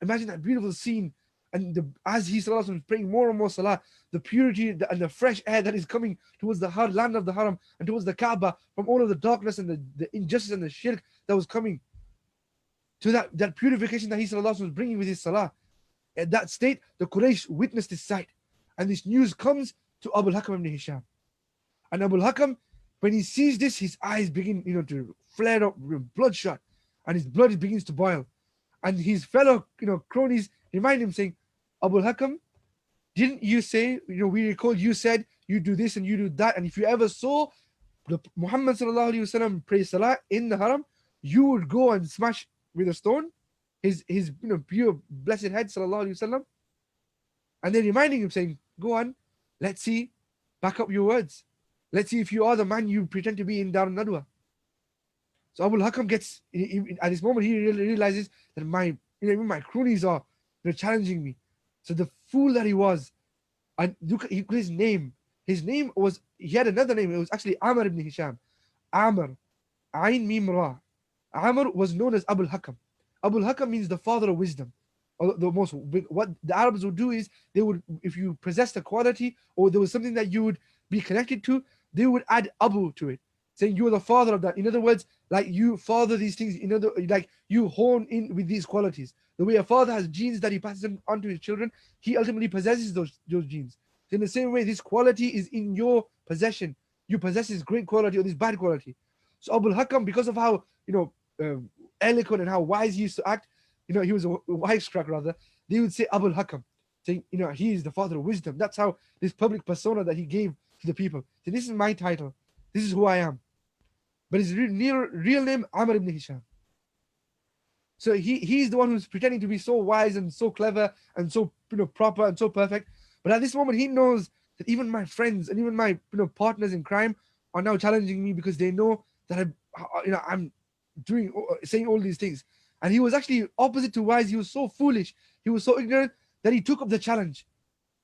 imagine that beautiful scene. And as he sallallahu is praying more and more salah, the purity and the fresh air that is coming towards the land of the haram and towards the Kaaba from all of the darkness and the injustice and the shirk that was coming, to that purification that he sallallahu was bringing with his salah. At that state, the Quraysh witnessed this sight, and this news comes to Abu al-Hakam ibn Hisham. And Abu al-Hakam, when he sees this, his eyes begin to flare up, bloodshot, and his blood begins to boil. And his fellow cronies remind him, saying, Abu al-Hakam, didn't you say, we recall you said you do this and you do that, and if you ever saw the Muhammad sallallahu alaihi wasallam pray salah in the haram, you would go and smash with a stone his pure blessed head sallallahu alaihi wasallam. And then reminding him, saying, go on, let's see, back up your words. Let's see if you are the man you pretend to be in Darul Nadwa. So Abu al-Hakam gets, at this moment, he realizes that even my cronies are challenging me. So the fool that he was, and look at his name. His name was, he had another name. It was actually Amr ibn Hisham. Amr, Ain Mim Ra. Amr was known as Abul Hakam. Abul Hakam means the father of wisdom. Or the most what the Arabs would do is they would, if you possessed a quality or there was something that you would be connected to, they would add Abu to it, saying you are the father of that. In other words, like you father these things. In other, like you hone in with these qualities. The way a father has genes that he passes on to his children, he ultimately possesses those genes. So in the same way, this quality is in your possession. You possess this great quality or this bad quality. So Abul Hakam, because of how eloquent and how wise he used to act, he was a wisecrack rather. They would say Abul Hakam, saying, he is the father of wisdom. That's how this public persona that he gave to the people. So this is my title. This is who I am. But his real name, Amr ibn Hisham. So he's the one who's pretending to be so wise and so clever and so proper and so perfect. But at this moment, he knows that even my friends and even my partners in crime are now challenging me because they know that I'm saying all these things. And he was actually opposite to wise. He was so foolish. He was so ignorant that he took up the challenge.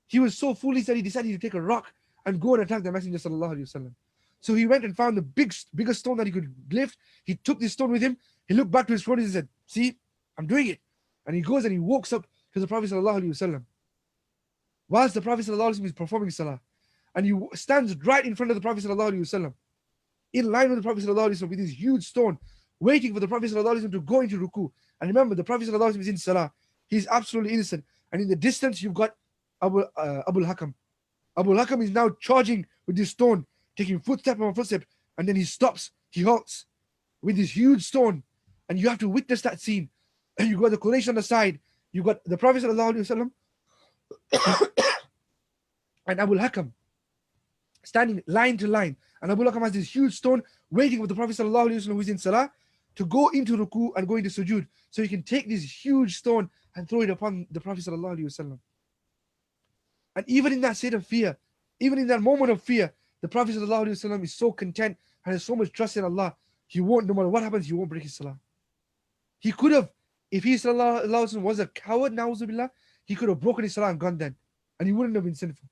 He was so foolish that he decided to take a rock and go and attack the Messenger sallallahu alaihi wasallam. So he went and found the biggest stone that he could lift. He took this stone with him. He looked back to his friends and said, "See, I'm doing it." And he goes and he walks up to the Prophet sallallahu alaihi wasallam. Whilst the Prophet sallallahu alaihi wasallam is performing salah, and he stands right in front of the Prophet sallallahu alaihi wasallam, in line with the Prophet sallallahu alaihi wasallam, with this huge stone, waiting for the Prophet sallallahu alaihi wasallam to go into ruku. And remember, the Prophet sallallahu alaihi wasallam is in salah. He's absolutely innocent. And in the distance, you've got Abul Hakam. Abul Hakam is now charging with this stone, taking footstep on footstep, and then he stops, he halts with this huge stone. And you have to witness that scene. And you got the Quraysh on the side, you got the Prophet sallallahu alaihi wasallam and Abul Hakam standing line to line. And Abul Hakam has this huge stone waiting for the Prophet sallallahu alaihi wasallam who is in salah to go into ruku and go into sujood, so he can take this huge stone and throw it upon the Prophet sallallahu alaihi wasallam. And even in that state of fear, even in that moment of fear, the Prophet sallallahu alaihi wasallam is so content and has so much trust in Allah. He won't, no matter what happens, he won't break his salah. He could have, if he sallallahu alaihi wasallam was a coward, na'uzubillah, he could have broken his salah and gone then, and he wouldn't have been sinful.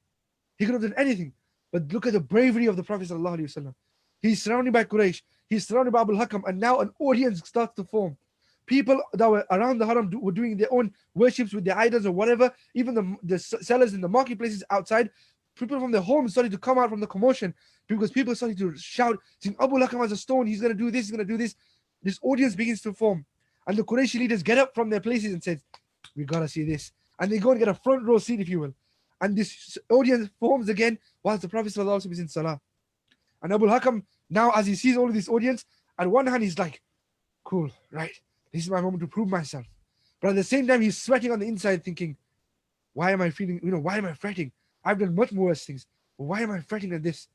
He could have done anything. But look at the bravery of the Prophet sallallahu alaihi wasallam. He's surrounded by Quraysh. He's surrounded by Abul Hakam, and now an audience starts to form. People that were around the Haram were doing their own worships with their idols or whatever. Even the sellers in the marketplaces outside, people from their homes started to come out from the commotion because people started to shout, saying, Abul Hakam has a stone, he's going to do this, he's going to do this. This audience begins to form. And the Qurayshi leaders get up from their places and say, we got to see this. And they go and get a front row seat, if you will. And this audience forms again whilst the Prophet ﷺ is in salah. And Abul Hakam, now as he sees all of this audience, at one hand he's like, cool, right, this is my moment to prove myself. But at the same time, he's sweating on the inside thinking, why am I feeling, why am I fretting? I've done much worse things. Why am I fretting at this?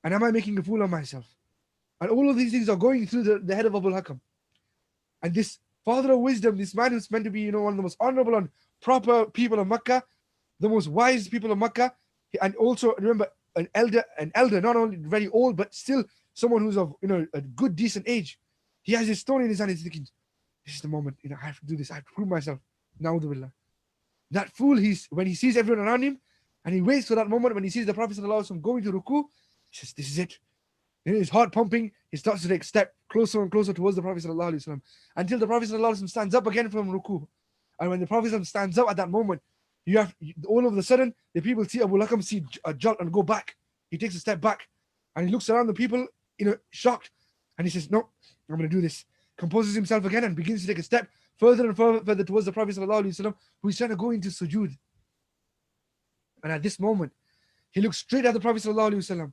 And am I making a fool of myself? And all of these things are going through the head of Abul Hakam. And this father of wisdom, this man who's meant to be, one of the most honorable and proper people of Makkah, the most wise people of Makkah, and also, remember, an elder, not only very old, but still someone who's of, a good, decent age. He has his stone in his hand. He's thinking, this is the moment, I have to do this. I have to prove myself. Na'udhu. That fool, when he sees everyone around him, and he waits for that moment when he sees the Prophet ﷺ going to ruku, he says, this is it. His heart pumping, he starts to take a step closer and closer towards the Prophet ﷺ until the Prophet ﷺ stands up again from ruku. And when the Prophet ﷺ stands up at that moment, all of a sudden, the people see Abu Lakam see a jolt and go back. He takes a step back and he looks around the people, shocked. And he says, no, I'm going to do this. Composes himself again and begins to take a step further and further towards the Prophet ﷺ, who is trying to go into sujood. And at this moment, he looks straight at the Prophet ﷺ.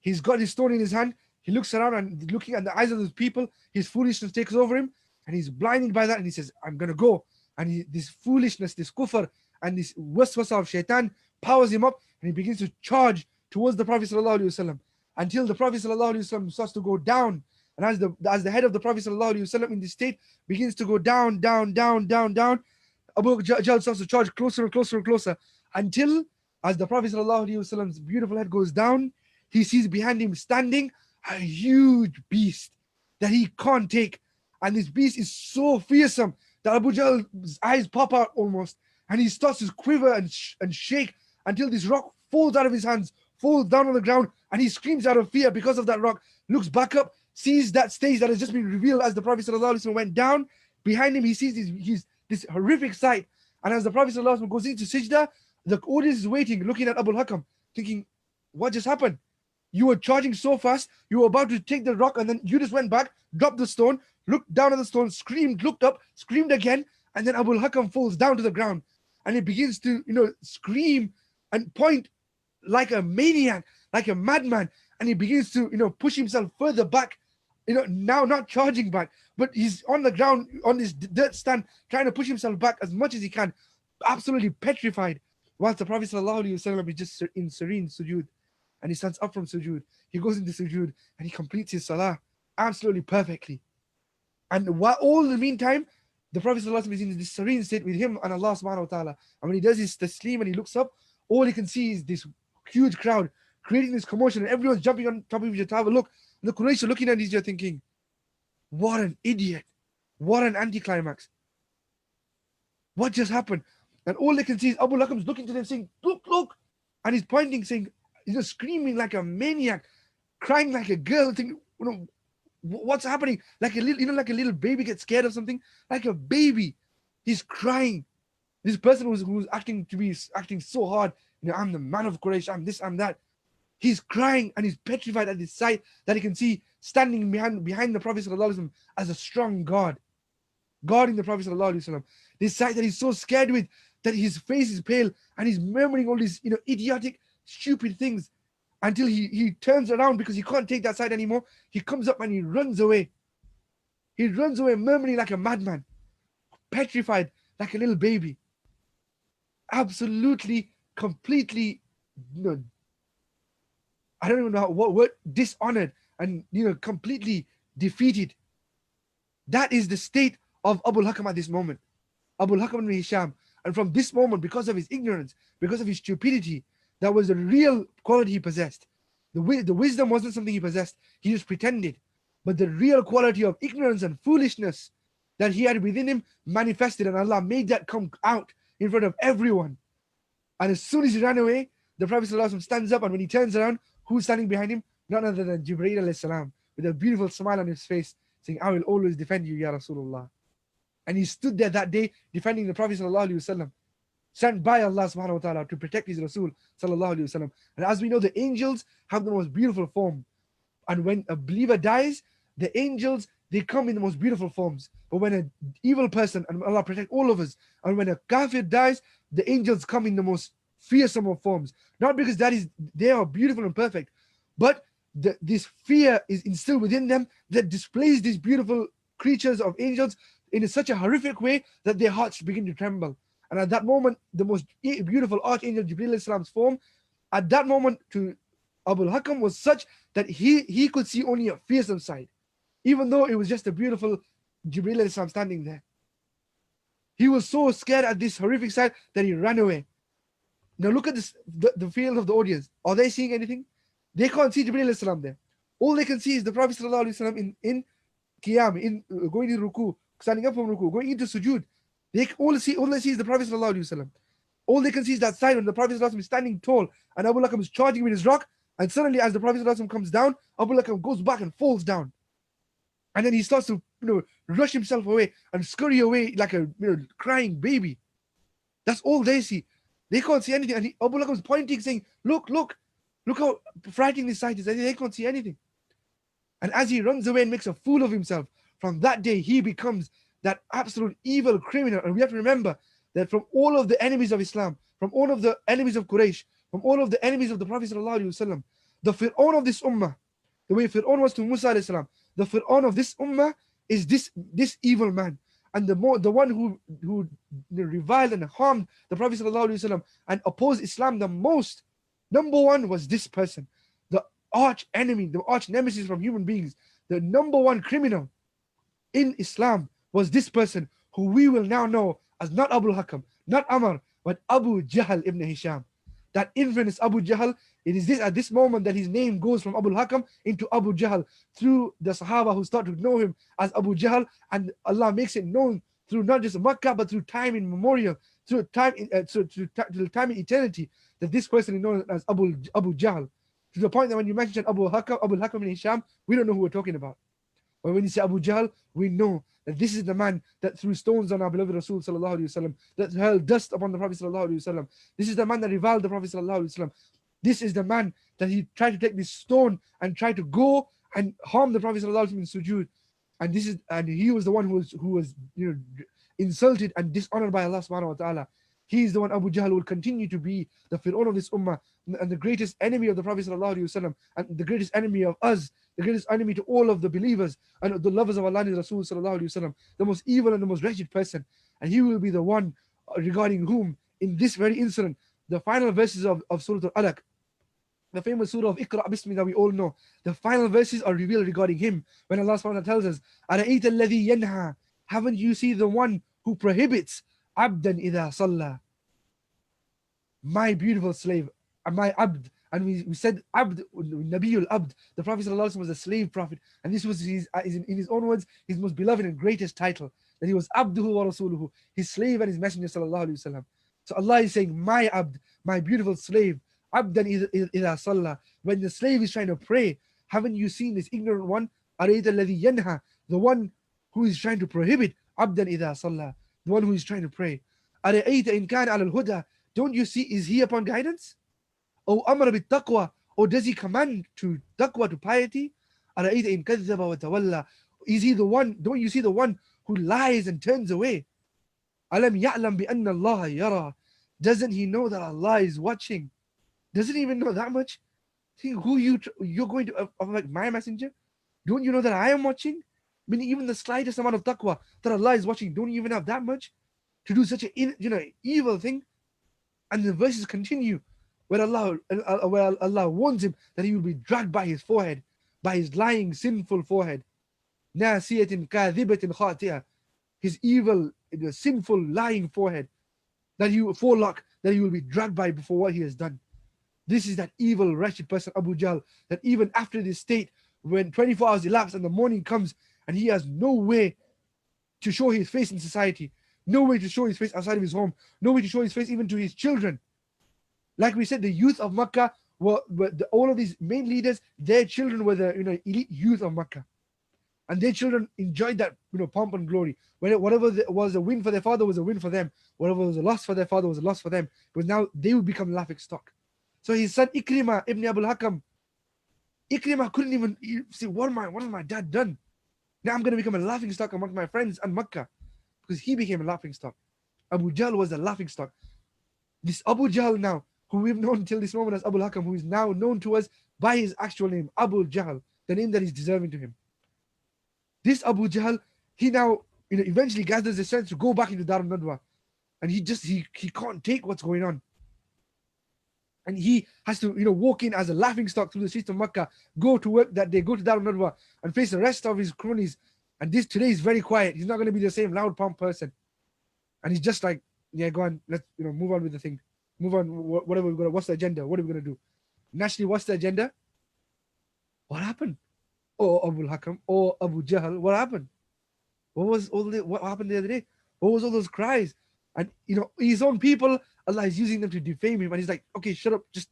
He's got his stone in his hand. He looks around and looking at the eyes of those people, his foolishness takes over him and he's blinded by that. And he says, I'm going to go. And this foolishness, this kufr, and this waswasa of shaitan powers him up and he begins to charge towards the Prophet ﷺ until the Prophet ﷺ starts to go down. And as the head of the Prophet ﷺ in this state begins to go down, down, down, down, down, Abu Jahl starts to charge closer and closer and closer until as the Prophet ﷺ's beautiful head goes down, he sees behind him standing a huge beast that he can't take. And this beast is so fearsome that Abu Jahl's eyes pop out almost. And he starts to quiver and shake until this rock falls out of his hands, falls down on the ground, and he screams out of fear because of that rock, looks back up, sees that stage that has just been revealed as the Prophet ﷺ went down. Behind him, he sees this horrific sight. And as the Prophet ﷺ goes into sajda, the audience is waiting, looking at Abu Hakam, thinking, what just happened? You were charging so fast, you were about to take the rock, and then you just went back, dropped the stone, looked down at the stone, screamed, looked up, screamed again, and then Abu Hakam falls down to the ground. And he begins to, scream and point like a maniac, like a madman. And he begins to, push himself further back, now not charging back, but he's on the ground, on this dirt stand, trying to push himself back as much as he can, absolutely petrified. Whilst the Prophet ﷺ is just in serene sujood, and he stands up from sujood. He goes into sujood, and he completes his salah absolutely perfectly. And while all the meantime, the Prophet ﷺ is in this serene state with him and Allah subhanahu wa ta'ala. And when he does his taslim and he looks up, all he can see is this huge crowd creating this commotion, and everyone's jumping on top of each other to have a look. And the Quraysh are looking at each other thinking, what an idiot. What an anticlimax. What just happened? And all they can see is Abu Lakam's looking to them saying, look, look. And he's pointing, saying, he's just screaming like a maniac, crying like a girl, thinking, what's happening? Like a little, like a little baby gets scared of something. Like a baby. He's crying. This person who's acting so hard. I'm the man of Quraysh, I'm this, I'm that. He's crying and he's petrified at this sight that he can see standing behind the Prophet ﷺ as a strong God, guarding the Prophet ﷺ. This sight that he's so scared with, that his face is pale and he's murmuring all these, idiotic, stupid things until he turns around because he can't take that sight anymore. He comes up and he runs away. He runs away murmuring like a madman, petrified like a little baby. Absolutely, completely, I don't even know what word, dishonored and, completely defeated. That is the state of Abu Hakam at this moment. Abu Hakam ibn Hisham. And from this moment, because of his ignorance, because of his stupidity, that was the real quality he possessed. The wisdom wasn't something he possessed. He just pretended. But the real quality of ignorance and foolishness that he had within him manifested, and Allah made that come out in front of everyone. And as soon as he ran away, the Prophet ﷺ stands up, and when he turns around, who's standing behind him? None other than Jibreel alayhi salam, with a beautiful smile on his face, saying, I will always defend you, Ya Rasulullah. And he stood there that day defending the Prophet ﷺ, sent by Allah subhanahu wa ta'ala to protect his Rasul sallallahu alayhi wasallam. And as we know, the angels have the most beautiful form. And when a believer dies, the angels, they come in the most beautiful forms. But when an evil person, and Allah protect all of us, and when a kafir dies, the angels come in the most fearsome of forms. Not because they are beautiful and perfect, but this fear is instilled within them that displays these beautiful creatures of angels in such a horrific way that their hearts begin to tremble. And at that moment, the most beautiful archangel Jibreel alayhi salam's form, at that moment to Abu Hakam was such that he could see only a fearsome side, even though it was just a beautiful Jibreel alayhi salam standing there. He was so scared at this horrific sight that he ran away. Now look at this, the field of the audience. Are they seeing anything? They can't see Jibreel alayhi salam there. All they can see is the Prophet sallallahu alayhi wasallam in qiyam, in going in ruku, standing up from ruku, going into sujood. All they see is the Prophet sallallahu alayhi wasallam. All they can see is that side when the Prophet sallallahu alayhi wasallam is standing tall and Abu Lakam is charging with his rock, and suddenly as the Prophet sallallahu alayhi wasallam comes down, Abu Lakam goes back and falls down. And then he starts to rush himself away and scurry away like a crying baby. That's all they see. They can't see anything. And Abu Lakam is pointing, saying, look how frightening this sight is. And they can't see anything. And as he runs away and makes a fool of himself, from that day he becomes that absolute evil criminal. And we have to remember that from all of the enemies of Islam, from all of the enemies of Quraysh, from all of the enemies of the Prophet ﷺ, the Fir'aun of this ummah, the way Fir'aun was to Musa alayhi salam, the Fir'aun of this ummah is this evil man. And the one who reviled and harmed the Prophet ﷺ and opposed Islam the most, number one was this person, the arch enemy, the arch nemesis from human beings, the number one criminal in Islam was this person who we will now know as not Abu Hakam, not Amr, but Abu Jahl ibn Hisham. That infamous Abu Jahl, it is at this moment that his name goes from Abu Hakam into Abu Jahl through the Sahaba who start to know him as Abu Jahl, and Allah makes it known through not just Makkah but through time immemorial, through time in eternity, that this person is known as Abu Jahl, to the point that when you mention Abu Hakam ibn Hisham, we don't know who we're talking about. Or when you say Abu Jahl, we know that this is the man that threw stones on our beloved Rasul sallallahu alaihi wasallam, that hurled dust upon the Prophet sallallahu alaihi wasallam. This is the man that reviled the Prophet sallallahu alaihi wasallam. This is the man that he tried to take this stone and try to go and harm the Prophet sallallahu alaihi wasallam in sujood. And he was the one who was insulted and dishonored by Allah subhanahu wa ta'ala. He is the one, Abu Jahl, will continue to be the Fir'aun of this ummah and the greatest enemy of the Prophet sallallahu alaihi wasallam, and the greatest enemy of us, the greatest enemy to all of the believers and the lovers of Allah and Rasul sallallahu alaihi wasallam, the most evil and the most wretched person. And he will be the one regarding whom, in this very incident, the final verses of Surah Al-Alaq, the famous surah of Iqra Bismi that we all know, the final verses are revealed regarding him when Allah subhanahu wa ta'ala tells us, أَرَأَيْتَ الَّذِي يَنْهَى, haven't you seen the one who prohibits عَبْدًا إِذَا صَلَّى, my beautiful slave, my abd. And we said abd, Nabiyul Abd, the Prophet ﷺ was a slave prophet, and this was his, in his own words, his most beloved and greatest title, that he was Abduhu wa Rasuluhu, his slave and his messenger sallallahu alaihi wasallam. So Allah is saying, my abd, my beautiful slave, abdan idha salla, when the slave is trying to pray, haven't you seen this ignorant one, arayta alladhi yanha, the one who is trying to prohibit, abdan idha salla, the one who is trying to pray, arayta in kana ala al-huda, don't you see, is he upon guidance? O amr bit taqwa, or does he command to taqwa, to piety? Ara'ayta in kadhaba wa tawalla, is he the one, don't you see the one who lies and turns away? Alam ya'lam bi anna Allah yara, doesn't he know that Allah is watching? Doesn't he even know that much? Think who you're going to like my messenger? Don't you know that I am watching? Meaning even the slightest amount of taqwa that Allah is watching, don't you even have that much to do such a evil thing? And the verses continue where Allah warns him that he will be dragged by his forehead, by his lying, sinful forehead. Nasiyatin kadhibatin khati'ah, his evil, sinful, lying forehead, that forelock, that he will be dragged by before what he has done. This is that evil, wretched person, Abu Jahl, that even after this state, when 24 hours elapse and the morning comes and he has no way to show his face in society, no way to show his face outside of his home, no way to show his face even to his children. Like we said, the youth of Makkah all of these main leaders, their children were the elite youth of Makkah, and their children enjoyed that pomp and glory. Whatever was a win for their father was a win for them. Whatever was a loss for their father was a loss for them. Because now they would become laughing stock. So his son Ikrimah ibn Abul Hakam, Ikrimah couldn't even say, what has my dad done? Now I'm going to become a laughing stock among my friends and Makkah, because he became a laughing stock. Abu Jahl was a laughing stock. This Abu Jahl now, who we've known until this moment as Abu Hakam, who is now known to us by his actual name, Abu Jahl, the name that is deserving to him. This Abu Jahl, he now eventually gathers the strength to go back into Darul Nadwa, and he can't take what's going on. And he has to walk in as a laughing stock through the streets of Makkah, go to work that day, go to Darul Nadwa, and face the rest of his cronies. And today is very quiet. He's not going to be the same loud pomp person. And he's just like, yeah, go on, let's move on with the thing. Move on, whatever we're going to, what's the agenda? What are we going to do? Naturally, what's the agenda? What happened? Oh, Abu Hakam, oh, Abu Jahl, what happened? What happened the other day? What was all those cries? And his own people, Allah is using them to defame him. And he's like, okay, shut up, just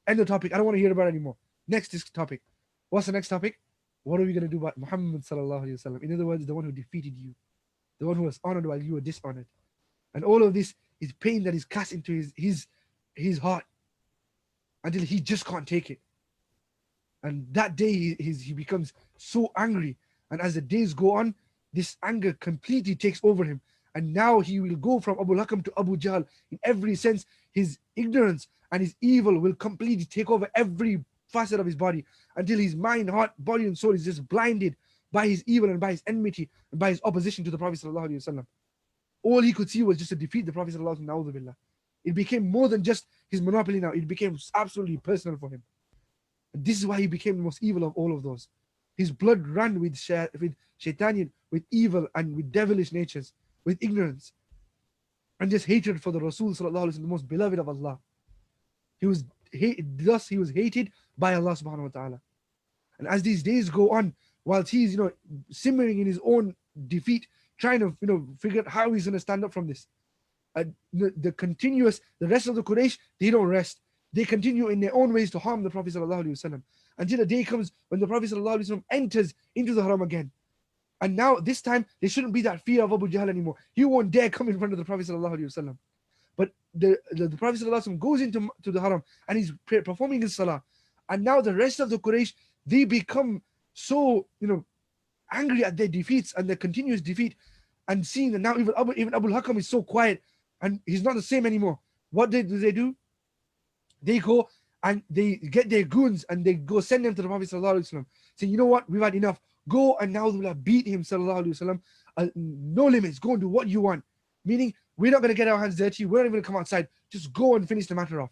end the topic. I don't want to hear about it anymore. Next is topic. What's the next topic? What are we going to do about Muhammad sallallahu alaihi wasallam? In other words, the one who defeated you, the one who was honored while you were dishonored. And all of this is pain that is cast into his heart until he just can't take it. And that day he becomes so angry. And as the days go on, this anger completely takes over him. And now he will go from Abu Hakam to Abu Jahl. In every sense, his ignorance and his evil will completely take over every facet of his body, until his mind, heart, body, and soul is just blinded by his evil and by his enmity and by his opposition to the Prophet sallallahu alaihi wasallam. All he could see was just to defeat the Prophet sallallahu alaihi wasallam. It became more than just his monopoly now. It became absolutely personal for him. And this is why he became the most evil of all of those. His blood ran with shaitanian, with evil and with devilish natures, with ignorance, and just hatred for the Rasul sallallahu alaihi wasallam, the most beloved of Allah. He was hated by Allah subhanahu wa ta'ala. And as these days go on, whilst he's simmering in his own defeat, trying to figure out how he's going to stand up from this, the rest of the Quraysh, they don't rest. They continue in their own ways to harm the Prophet sallallahu alaihi wasallam, until a day comes when the Prophet sallallahu alaihi wasallam enters into the Haram again. And now this time there shouldn't be that fear of Abu Jahl anymore. He won't dare come in front of the Prophet sallallahu alaihi wasallam. But the Prophet sallallahu alaihi wasallam goes into the haram and he's performing his salah. And now the rest of the Quraysh, they become so angry at their defeats and their continuous defeat, and seeing that now even Abu Hakam is so quiet and he's not the same anymore. What do they do? They go and they get their goons and they go send them to the Prophet sallallahu alaihi wasallam, saying, you know what, we've had enough. Go and now we'll beat him sallallahu alaihi wasallam. No limits. Go and do what you want. Meaning, we're not going to get our hands dirty. We're not even going to come outside. Just go and finish the matter off.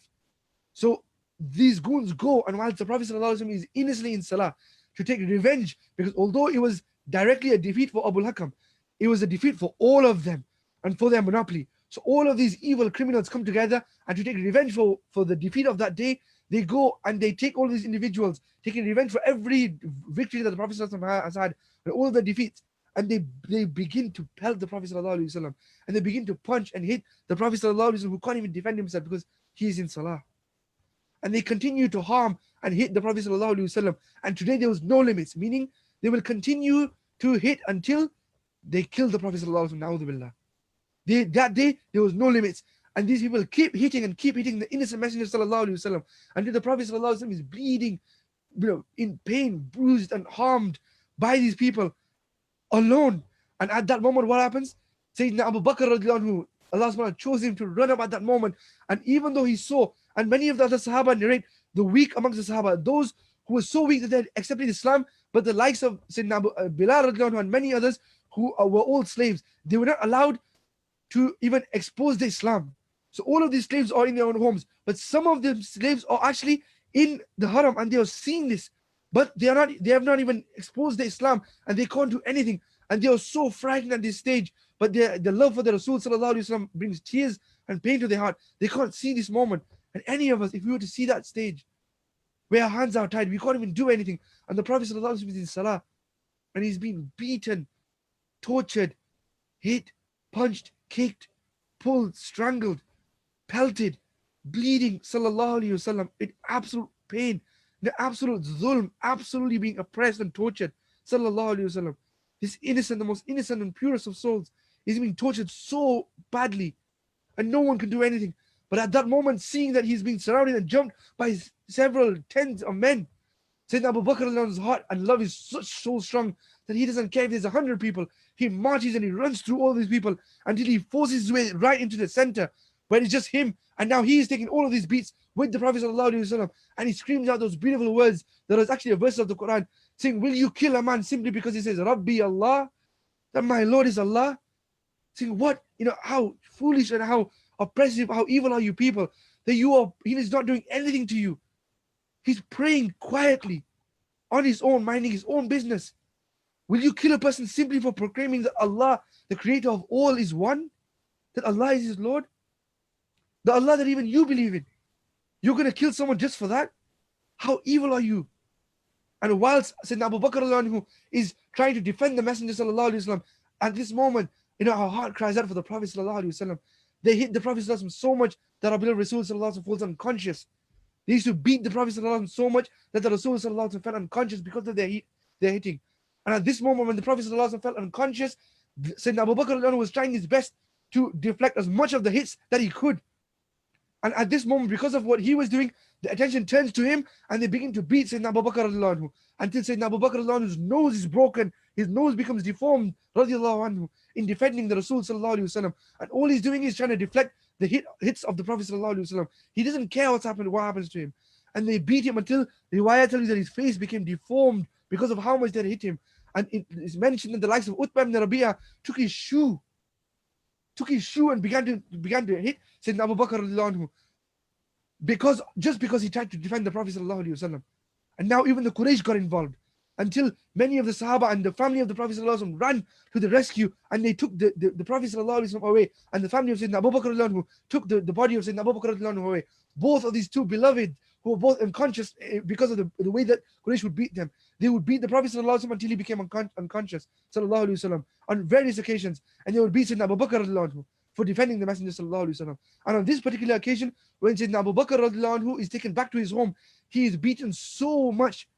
So these goons go, and while the Prophet ﷺ is innocently in salah to take revenge, because although it was directly a defeat for Abu Hakam, it was a defeat for all of them and for their monopoly. So all of these evil criminals come together, and to take revenge for the defeat of that day, they go and they take all these individuals, taking revenge for every victory that the Prophet ﷺ has had, and all the defeats. And they begin to pelt the Prophet ﷺ, and they begin to punch and hit the Prophet ﷺ, who can't even defend himself because he is in salah. And they continue to harm and hit the Prophet ﷺ. And today there was no limits, meaning they will continue to hit until they kill the Prophet ﷺ. That day there was no limits. And these people keep hitting the innocent Messenger ﷺ, until the Prophet ﷺ is bleeding, in pain, bruised and harmed by these people alone. And at that moment, what happens? Sayyidina Abu Bakr radiallahu anhu, Allah subhanahu wa ta'ala chose him to run up at that moment. And even though he saw, and many of the other Sahaba narrate, the weak amongst the Sahaba, those who were so weak that they had accepted Islam, but the likes of Sayyidina Bilal radiallahu anhu and many others who were all slaves, they were not allowed to even expose the Islam. So all of these slaves are in their own homes, but some of the slaves are actually in the haram and they are seeing this. But they have not even exposed the Islam, and they can't do anything. And they are so frightened at this stage. But the love for the Rasul sallallahu alaihi wasallam brings tears and pain to their heart. They can't see this moment. And any of us, if we were to see that stage, where our hands are tied, we can't even do anything. And the Prophet sallallahu alaihi wasallam is in salah, and he's being beaten, tortured, hit, punched, kicked, pulled, strangled, pelted, bleeding, sallallahu alaihi wasallam, in absolute pain. The absolute zulm, absolutely being oppressed and tortured, sallallahu alaihi wasallam. This innocent, the most innocent and purest of souls, is being tortured so badly, and no one can do anything. But at that moment, seeing that he's being surrounded and jumped by several tens of men, Sayyidina Abu Bakr's heart and love is so strong that he doesn't care if there's 100 people. He marches and he runs through all these people until he forces his way right into the center, where it's just him. And now he is taking all of these beats with the Prophet ﷺ, and he screams out those beautiful words that was actually a verse of the Quran, saying, will you kill a man simply because he says, Rabbi Allah, that my Lord is Allah? Saying, what? How foolish and how oppressive, how evil are you people, that he is not doing anything to you. He's praying quietly on his own, minding his own business. Will you kill a person simply for proclaiming that Allah, the creator of all, is one? That Allah is his Lord? The Allah that even you believe in. You're going to kill someone just for that? How evil are you? And whilst Sayyidina Abu Bakr is trying to defend the Messenger sallallahu alaihi wasallam, at this moment, our heart cries out for the Prophet sallallahu alaihi wasallam. They hit the Prophet sallallahu alaihi wasallam so much that our beloved Rasul sallallahu alaihi wasallam falls unconscious. They used to beat the Prophet sallallahu alaihi wasallam so much that the Rasul sallallahu alaihi wasallam fell unconscious because of their hitting. And at this moment, when the Prophet sallallahu alaihi wasallam fell unconscious, Sayyidina Abu Bakr was trying his best to deflect as much of the hits that he could. And at this moment, because of what he was doing, the attention turns to him and they begin to beat Sayyidina Abu Bakr until Sayyidina Abu Bakr's nose is broken, his nose becomes deformed radiallahu anhu, in defending the Rasul sallallahu alaihi wasallam. And all he's doing is trying to deflect the hits of the Prophet sallallahu alaihi wasallam. He doesn't care what happens to him. And they beat him until the riwayah tells you that his face became deformed because of how much they hit him. And it is mentioned that the likes of Utbah ibn Rabi'ah took his shoe and began to hit Sayyidina Abu Bakr because he tried to defend the Prophet sallallahu alaihi wasallam. And now even the Quraysh got involved, until many of the Sahaba and the family of the Prophet sallallahu alaihi wasallam ran to the rescue, and they took the Prophet sallallahu alaihi wasallam away, and the family of Sayyidina Abu Bakr took the body of Sayyidina Abu Bakr away. Both of these two beloved, who were both unconscious because of the way that Quraysh would beat them. They would beat the Prophet sallallahu alaihi wasallam until he became unconscious sallallahu alaihi wasallam on various occasions, and they would beat Sayyidina Abu Bakr for defending the Messenger sallallahu alaihi wasallam. And on this particular occasion, when Sayyidina Abu Bakr is taken back to his home, he is beaten so much.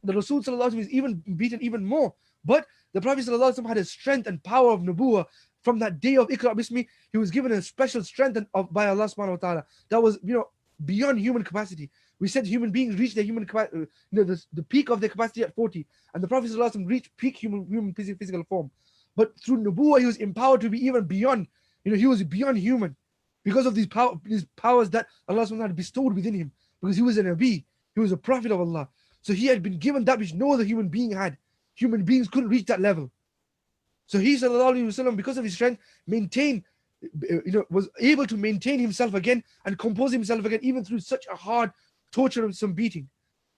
The Rasul sallallahu alaihi wasallam is even beaten even more. But the Prophet ﷺ had a strength and power of nubuwah. From that day of Iqra Bismi, he was given a special strength by Allah subhanahu wa ta'ala that was, beyond human capacity. We said human beings reach their human capacity, the peak of their capacity at 40, and the Prophet ﷺ reached peak human physical form. But through nubuwah, he was empowered to be even beyond, he was beyond human because of these powers that Allah subhanahu wa ta'ala bestowed within him, because he was a Nabi, he was a prophet of Allah. So he had been given that which no other human being had. Human beings couldn't reach that level. So he, sallallahu alaihi wasallam, because of his strength, was able to maintain himself again and compose himself again, even through such a hard torture and some beating.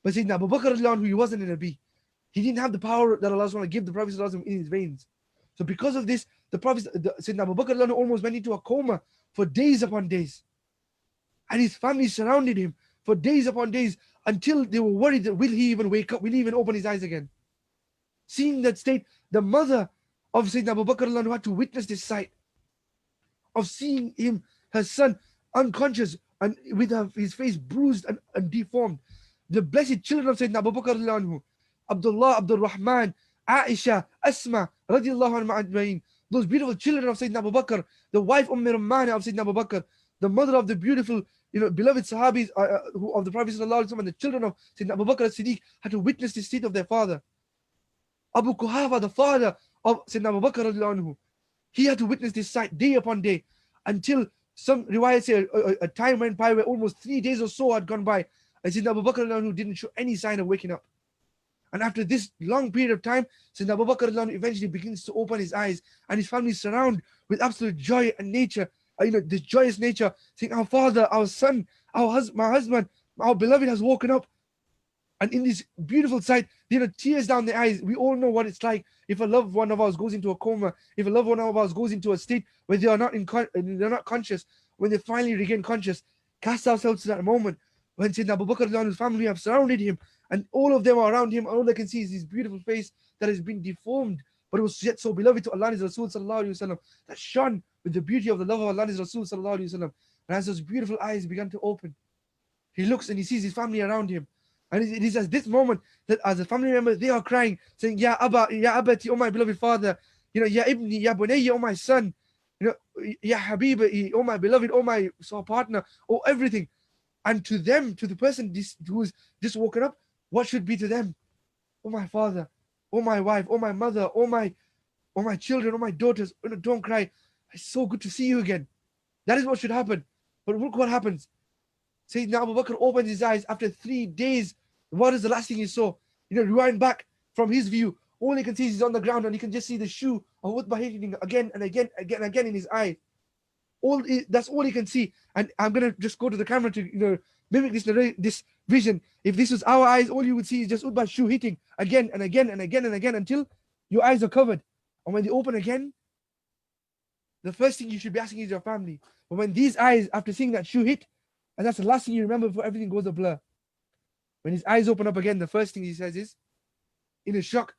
But Sayyidina Abu Bakr, he wasn't a Nabi. He didn't have the power that Allah SWT gave the Prophet in his veins. So because of this, Sayyidina Abu Bakr almost went into a coma for days upon days. And his family surrounded him for days upon days until they were worried that will he even wake up, will he even open his eyes again? Seeing that state, the mother of Sayyidina Abu Bakr had to witness this sight of seeing her son, unconscious and with his face bruised and deformed. The blessed children of Sayyidina Abu Bakr, Abdullah, Abdul Rahman, Aisha, Asma, radiallahu anhu, those beautiful children of Sayyidina Abu Bakr, the wife Rumana of Sayyidina Abu Bakr, the mother of the beautiful, beloved Sahabis of the Prophet and the children of Sayyidina Abu Bakr as-Siddiq had to witness the state of their father. Abu Kuhafa, the father of Sayyidina Abu Bakr, he had to witness this sight day upon day until some riwayat say a time went by where almost 3 days or so had gone by and Sayyidina Abu Bakr didn't show any sign of waking up. And after this long period of time, Sayyidina Abu Bakr eventually begins to open his eyes and his family surround with absolute joy and nature, this joyous nature, saying, our father, our son, my husband, our beloved has woken up. And in this beautiful sight, tears down the eyes. We all know what it's like if a loved one of ours goes into a coma, if a loved one of ours goes into a state where they are they're not conscious, when they finally regain conscious. Cast ourselves to that moment when Sayyidina Abu Bakr and his family have surrounded him, and all of them are around him, and all they can see is his beautiful face that has been deformed, but it was yet so beloved to Allah and His Rasul sallallahu alaihi wasallam, that shone with the beauty of the love of Allah and His Rasul sallallahu alaihi wasallam. And as those beautiful eyes began to open, he looks and he sees his family around him. And it is at this moment that as a family member, they are crying, saying, Ya Abati, oh my beloved father, Ya Ibni, Ya Bunayya, oh my son, Ya Habibi, oh my beloved, oh my partner, oh everything. And to them, to the person who's just woken up, what should be to them? Oh my father, oh my wife, oh my mother, oh my children, oh my daughters, don't cry. It's so good to see you again. That is what should happen. But look what happens. Sayyidina Abu Bakr opens his eyes after 3 days. What is the last thing he saw? Rewind back from his view. All he can see is he's on the ground and he can just see the shoe of Utbah hitting again and again in his eye. That's all he can see. And I'm going to just go to the camera to mimic this vision. If this was our eyes, all you would see is just Utbah's shoe hitting again and again and again and again until your eyes are covered. And when they open again, the first thing you should be asking is your family. But when these eyes, after seeing that shoe hit, and that's the last thing you remember before everything goes a blur. When his eyes open up again, the first thing he says is, in a shock,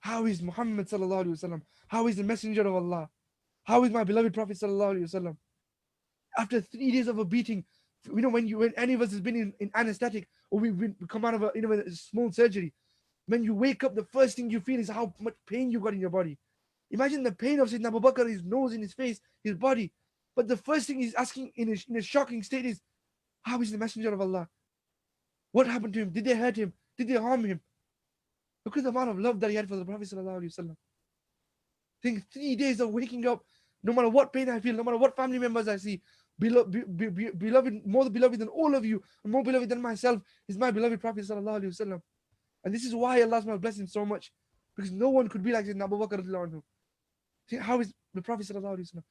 how is Muhammad sallallahu alaihi wasallam? How is the messenger of Allah? How is my beloved Prophet sallallahu alaihi wasallam? After 3 days of a beating, when any of us has been in anesthetic or we come out of a small surgery, when you wake up, the first thing you feel is how much pain you got in your body. Imagine the pain of Sayyidina Abu Bakr, his nose, in his face, his body. But the first thing he's asking in a shocking state is, how is the messenger of Allah? What happened to him? Did they hurt him? Did they harm him? Look at the amount of love that he had for the Prophet sallallahu alaihi wasallam. Think 3 days of waking up, no matter what pain I feel, no matter what family members I see, beloved, more beloved than all of you, and more beloved than myself, is my beloved Prophet sallallahu alaihi wasallam. And this is why Allah subhanahu blessed him so much, because no one could be like Sayyidina Abu Bakr radhiyallahu anhu. Think, how is the Prophet sallallahu alaihi wasallam?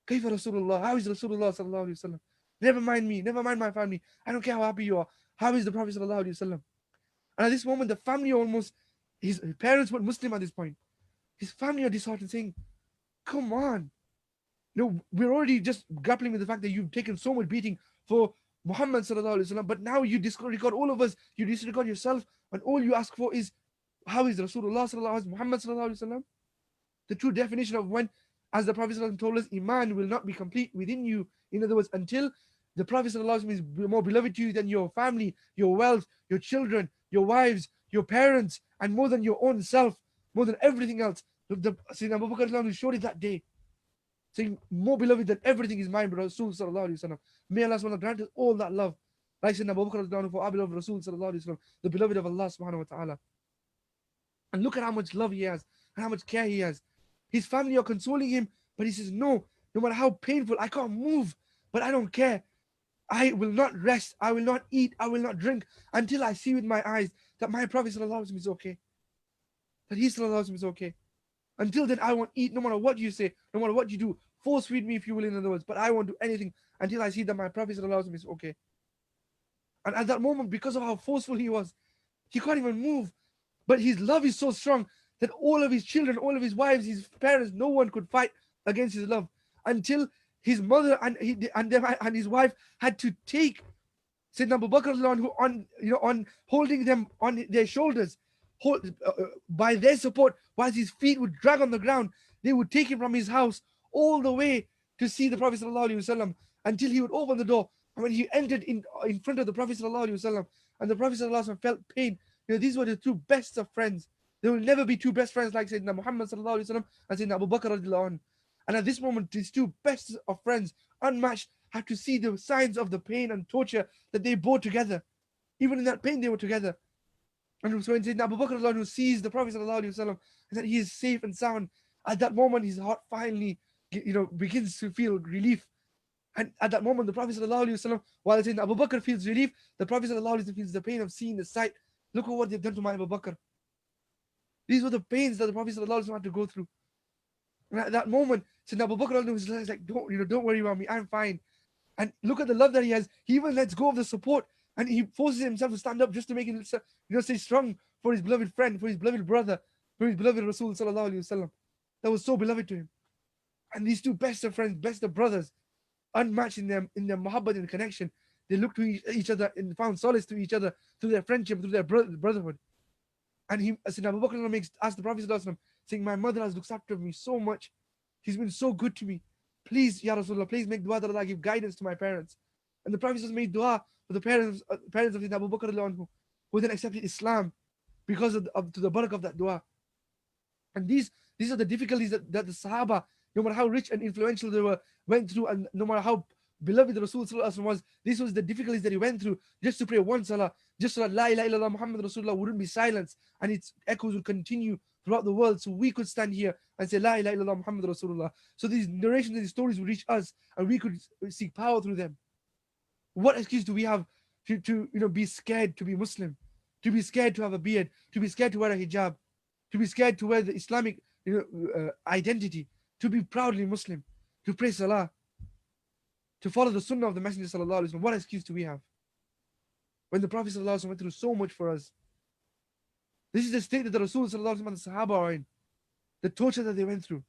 Kayfa Rasulullah? How is Rasulullah sallallahu alaihi wasallam? Never mind me, never mind my family. I don't care how happy you are. How is the Prophet sallallahu alaihi wasallam? And at this moment, the family his parents were Muslim at this point. His family are disheartened, saying, come on. We're already just grappling with the fact that you've taken so much beating for Muhammad sallallahu alaihi wasallam, but now you disregard all of us, you disregard yourself, and all you ask for is, how is Rasulullah sallallahu alaihi wasallam, Muhammad sallallahu alaihi wasallam? The true definition of when, as the Prophet sallallahu alaihi wasallam told us, Iman will not be complete within you. In other words, until the Prophet sallallahu alaihi wasallam is more beloved to you than your family, your wealth, your children, your wives, your parents, and more than your own self, more than everything else. Sayyidina Abu Bakr radiallahu anhu showed it that day, saying, more beloved than everything is mine, Rasul sallallahu alaihi wasallam. May Allah subhanahu wa ta'ala grant us all that love. Like Sayyidina Abu Bakr radiallahu anhu for our beloved Rasul sallallahu alaihi wasallam, the beloved of Allah subhanahu wa ta'ala. And look at how much love he has and how much care he has. His family are consoling him, but he says, no matter how painful, I can't move, but I don't care. I will not rest, I will not eat, I will not drink until I see with my eyes that my Prophet sallallahu alaihi wasallam is okay. That he sallallahu alaihi wasallam is okay. Until then, I won't eat, no matter what you say, no matter what you do. Force feed me if you will, in other words, but I won't do anything until I see that my Prophet sallallahu alaihi wasallam is okay. And at that moment, because of how forceful he was, he can't even move. But his love is so strong that all of his children, all of his wives, his parents, no one could fight against his love, until his mother and his wife had to take Sayyidina Abu Bakr on holding them on their shoulders, by their support, whilst his feet would drag on the ground. They would take him from his house all the way to see the Prophet sallallahu alaihi wasallam, until he would open the door. And when he entered in front of the Prophet sallallahu alaihi wasallam, and the Prophet sallallahu alaihi wasallam felt pain, these were the two best of friends. There will never be two best friends like Sayyidina Muhammad sallallahu alaihi wasallam and Sayyidina Abu Bakr radiallahu anhu. And at this moment, these two best of friends, unmatched, have to see the signs of the pain and torture that they bore together. Even in that pain, they were together. And so when Sayyidina Abu Bakr radiallahu anhu sees the Prophet sallallahu alaihi wasallam and that he is safe and sound, at that moment, his heart finally, begins to feel relief. And at that moment, the Prophet sallallahu alaihi wasallam, while Sayyidina Abu Bakr feels relief, the Prophet sallallahu alaihi wasallam feels the pain of seeing the sight. Look at what they've done to my Abu Bakr. These were the pains that the Prophet sallallahu alaihi wasallam had to go through. And at that moment, Sayyidina Abu Bakr was like, don't worry about me, I'm fine. And look at the love that he has. He even lets go of the support, and he forces himself to stand up just to make him, stay strong for his beloved friend, for his beloved brother, for his beloved Rasul sallallahu alaihi wasallam, that was so beloved to him. And these two best of friends, best of brothers, unmatched in their muhabbat and connection, they looked to each other and found solace to each other through their friendship, through their brotherhood. And Sayyidina Abu Bakr asked the Prophet sallallahu alaihi wasallam, saying, my mother has looked after me so much. He's been so good to me. Please, Ya Rasulullah, please make dua that Allah give guidance to my parents. And the Prophet made dua for the parents of Sayyidina Abu Bakr, who then accepted Islam because of the barakah of that dua. And these are the difficulties that the Sahaba, no matter how rich and influential they went through, and no matter how beloved the Rasul was, this was the difficulties that he went through just to pray one salah, just so that La ilaha illallah Muhammad Rasulullah wouldn't be silenced, and its echoes would continue throughout the world, so we could stand here and say La ilaha illallah Muhammad Rasulullah. So these narrations and these stories would reach us, and we could seek power through them. What excuse do we have to be scared to be Muslim, to be scared to have a beard, to be scared to wear a hijab, to be scared to wear the Islamic identity, to be proudly Muslim, to pray salah, to follow the sunnah of the Messenger sallallahu alaihi wasallam? What excuse do we have when the Prophet sallallahu alaihi wasallam went through so much for us? This is the state that the Rasul sallallahu alaihi wasallam and the Sahaba are in, the torture that they went through.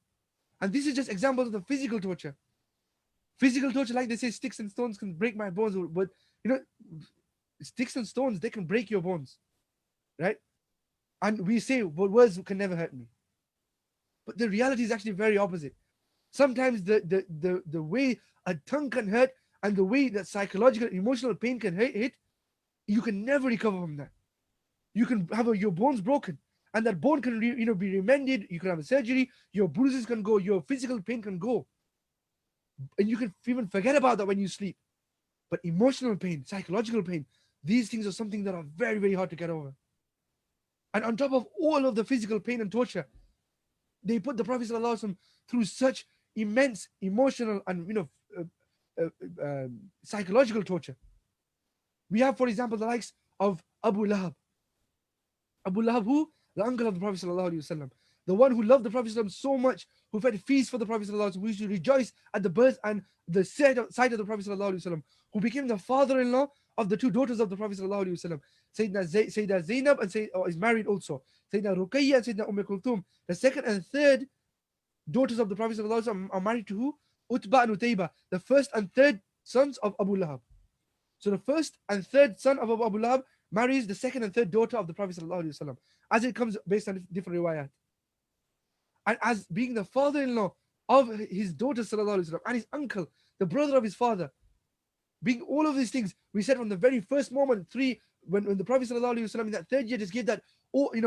And this is just examples of the physical torture. Physical torture, like they say, sticks and stones can break my bones, but sticks and stones, they can break your bones, right? And we say, well, words can never hurt me. But the reality is actually very opposite. Sometimes the way a tongue can hurt and the way that psychological, emotional pain can hit, you can never recover from that. You can have your bones broken, and that bone can be remended. You can have a surgery. Your bruises can go. Your physical pain can go, and you can even forget about that when you sleep. But emotional pain, psychological pain, these things are something that are very, very hard to get over. And on top of all of the physical pain and torture, they put the Prophet ﷺ through such immense emotional and psychological torture. We have, for example, the likes of Abu Lahab. Abu Lahab, who? The uncle of the Prophet ﷺ. The one who loved the Prophet ﷺ so much, who fed feasts for the Prophet ﷺ, who used to rejoice at the birth and the sight of the Prophet ﷺ, who became the father-in-law of the two daughters of the Prophet ﷺ. Sayyidina Zainab is married also. Sayyidina Ruqayya and Sayyidina Kulthum. The second and third daughters of the Prophet ﷺ are married to who? Utbah and Utayba, the first and third sons of Abu Lahab. So the first and third son of Abu Lahab marries the second and third daughter of the Prophet ﷺ, as it comes based on different riwayat. And as being the father-in-law of his daughter ﷺ, and his uncle, the brother of his father, being all of these things, we said from the very first moment, when the Prophet ﷺ in that third year just gave that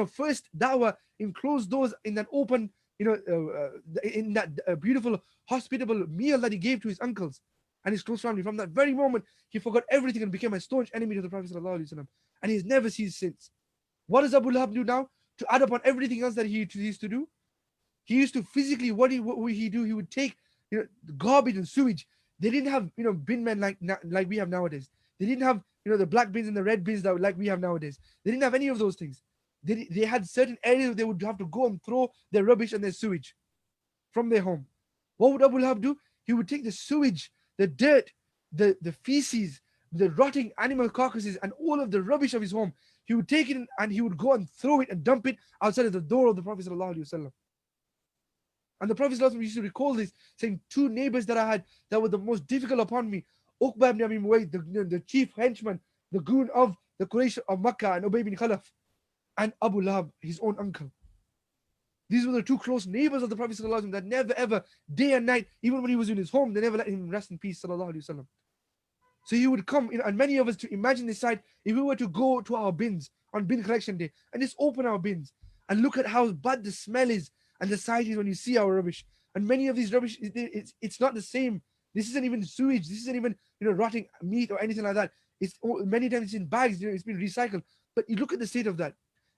first da'wah in closed doors, in that open, in that beautiful, hospitable meal that he gave to his uncles and his close family. From that very moment, he forgot everything and became a staunch enemy to the Prophet ﷺ. And he's never ceased since. What does Abu Lahab do now? To add upon everything else that he used to do, he used to physically, what would he do? He would take, garbage and sewage. They didn't have, bin men like we have nowadays. They didn't have, the black bins and the red bins that like we have nowadays. They didn't have any of those things. They had certain areas where they would have to go and throw their rubbish and their sewage from their home. What would Abu Lahab do? He would take the sewage, the dirt, the feces, the rotting animal carcasses, and all of the rubbish of his home. He would take it and he would go and throw it and dump it outside of the door of the Prophet ﷺ. And the Prophet ﷺ used to recall this, saying, 2 neighbors that I had that were the most difficult upon me, Uqba ibn Abi Muwayd, the chief henchman, the goon of the Quraysh of Makkah, and Ubay bin Khalaf, and Abu Lahab, his own uncle. These were the 2 close neighbors of the Prophet ﷺ that never ever, day and night, even when he was in his home, they never let him rest in peace. So he would come, and many of us, to imagine this sight, if we were to go to our bins on bin collection day and just open our bins and look at how bad the smell is and the sight is when you see our rubbish. And many of these rubbish, it's not the same. This isn't even sewage. This isn't even rotting meat or anything like that. It's many times it's in bags. It's been recycled. But you look at the state of that.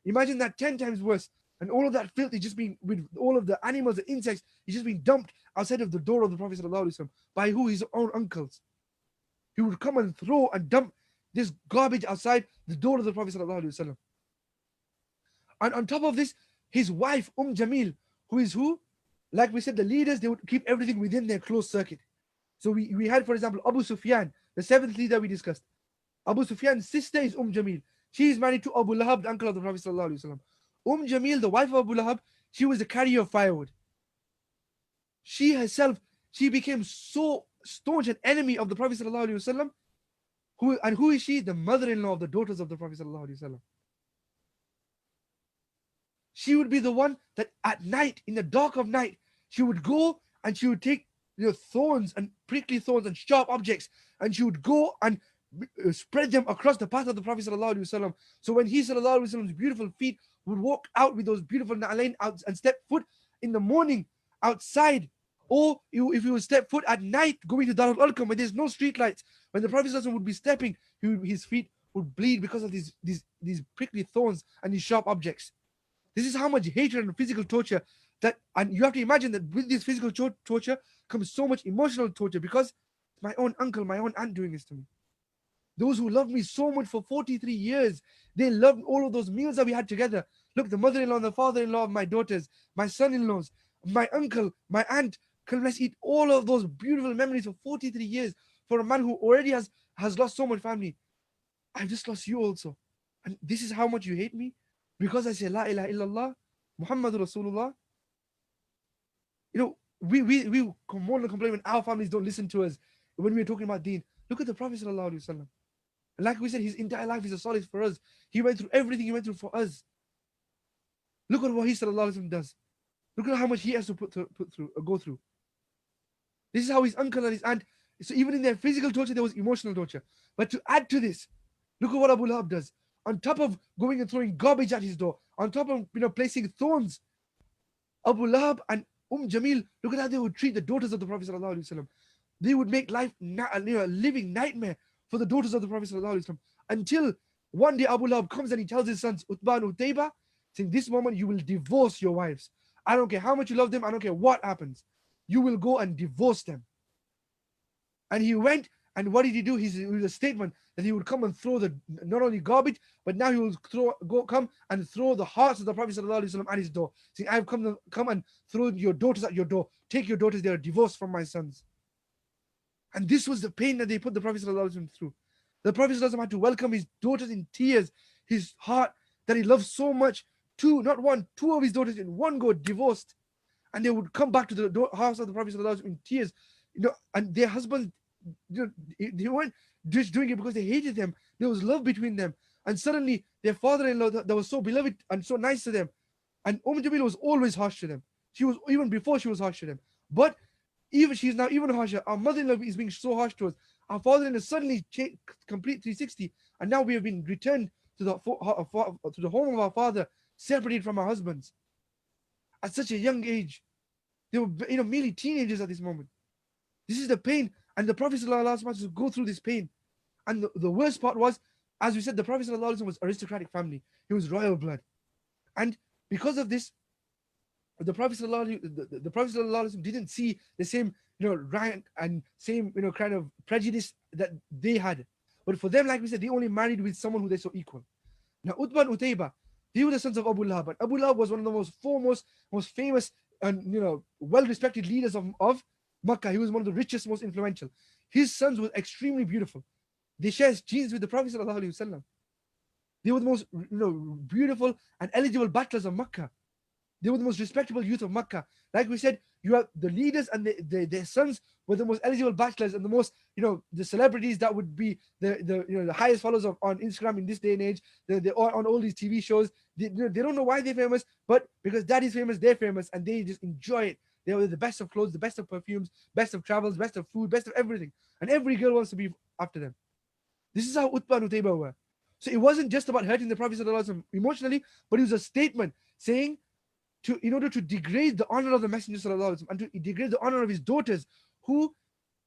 Imagine that 10 times worse. And all of that filth is just being, with all of the animals, the insects, is just being dumped outside of the door of the Prophet ﷺ by who? His own uncles. He would come and throw and dump this garbage outside the door of the Prophet ﷺ. And on top of this, his wife, Jamil, who is who? Like we said, the leaders, they would keep everything within their closed circuit. So we had, for example, Abu Sufyan, the 7th leader we discussed. Abu Sufyan's sister is Jamil. She is married to Abu Lahab, the uncle of the Prophet ﷺ. Jamil, the wife of Abu Lahab, she was a carrier of firewood. She herself, she became so staunch an enemy of the Prophet ﷺ. Who is she? The mother-in-law of the daughters of the Prophet ﷺ. She would be the one that at night, in the dark of night, she would go and she would take thorns and prickly thorns and sharp objects, and she would go and spread them across the path of the Prophet ﷺ. So when he ﷺ's beautiful feet would walk out with those beautiful na'alain out and step foot in the morning outside, or if he would step foot at night going to Darul Arqam where there's no street lights, when the Prophet ﷺ would be stepping, his feet would bleed because of these prickly thorns and these sharp objects. This is how much hatred and physical torture and you have to imagine that with this physical torture comes so much emotional torture, because my own uncle, my own aunt doing this to me. Those who loved me so much for 43 years, they loved all of those meals that we had together. Look, the mother-in-law and the father-in-law of my daughters, my son-in-laws, my uncle, my aunt, let's eat all of those beautiful memories for 43 years for a man who already has lost so much family. I've just lost you also. And this is how much you hate me? Because I say La ilaha illallah, Muhammadur Rasulullah. We more than complain when our families don't listen to us when we're talking about deen. Look at the Prophet sallallahu alaihi wasallam. Like we said, his entire life is a solace for us. He went through everything he went through for us. Look at what he sallallahu alaihi wasallam does. Look at how much he has to go through. This is how his uncle and his aunt. So even in their physical torture, there was emotional torture. But to add to this, look at what Abu Lahab does. On top of going and throwing garbage at his door, on top of placing thorns, Abu Lahab and Jamil, look at how they would treat the daughters of the Prophet sallallahu alaihi wasallam. They would make life a living nightmare for the daughters of the Prophet sallallahu alaihi wasallam, until one day Abu Lahab comes and he tells his sons Utbah and Utayba, saying, this moment you will divorce your wives. I don't care how much you love them, I don't care what happens. You will go and divorce them. And he went, and what did he do? It was a statement that he would come and throw not only garbage, but now he will come and throw the hearts of the Prophet sallallahu alaihi wasallam at his door, saying, I've come and throw your daughters at your door. Take your daughters, they are divorced from my sons. And this was the pain that they put the Prophet sallallahu alaihi wasallam through. The Prophet sallallahu alaihi wasallam had to welcome his daughters in tears, his heart that he loved so much. Two of his daughters in one go divorced, and they would come back to the house of the Prophet sallallahu alaihi wasallam in tears, and their husbands, they weren't just doing it because they hated them. There was love between them, and suddenly their father-in-law that was so beloved and so nice to them, and Jamila was always harsh to them. She was, even before she was harsh to them, but she's now even harsher. Our mother-in-law is being so harsh to us. Our father-in-law suddenly changed complete 360, and now we have been returned to the home of our father, separated from our husbands at such a young age. They were, merely teenagers at this moment. This is the pain, and the Prophet ﷺ to go through this pain. And the worst part was, as we said, the Prophet ﷺ was aristocratic family. He was royal blood, and because of this, the Prophet the Prophet ﷺ didn't see the same rank and same kind of prejudice that they had. But for them, like we said, they only married with someone who they saw equal. Now, Utbah and Utayba, they were the sons of Abu Lahab. And Abu Lahab was one of the most foremost, most famous, and well-respected leaders of Makkah. He was one of the richest, most influential. His sons were extremely beautiful. They shared genes with the Prophet ﷺ. They were the most beautiful and eligible battlers of Makkah. They were the most respectable youth of Makkah. Like we said, you have the leaders and their sons were the most eligible bachelors and the most, the celebrities that would be the highest followers on Instagram in this day and age. They're on all these TV shows. They don't know why they're famous, but because daddy's famous, they're famous, and they just enjoy it. They were the best of clothes, the best of perfumes, best of travels, best of food, best of everything. And every girl wants to be after them. This is how Utbah and Utayba were. So it wasn't just about hurting the Prophet ﷺ emotionally, but it was a statement saying, in order to degrade the honor of the Messenger ﷺ and to degrade the honor of his daughters, who,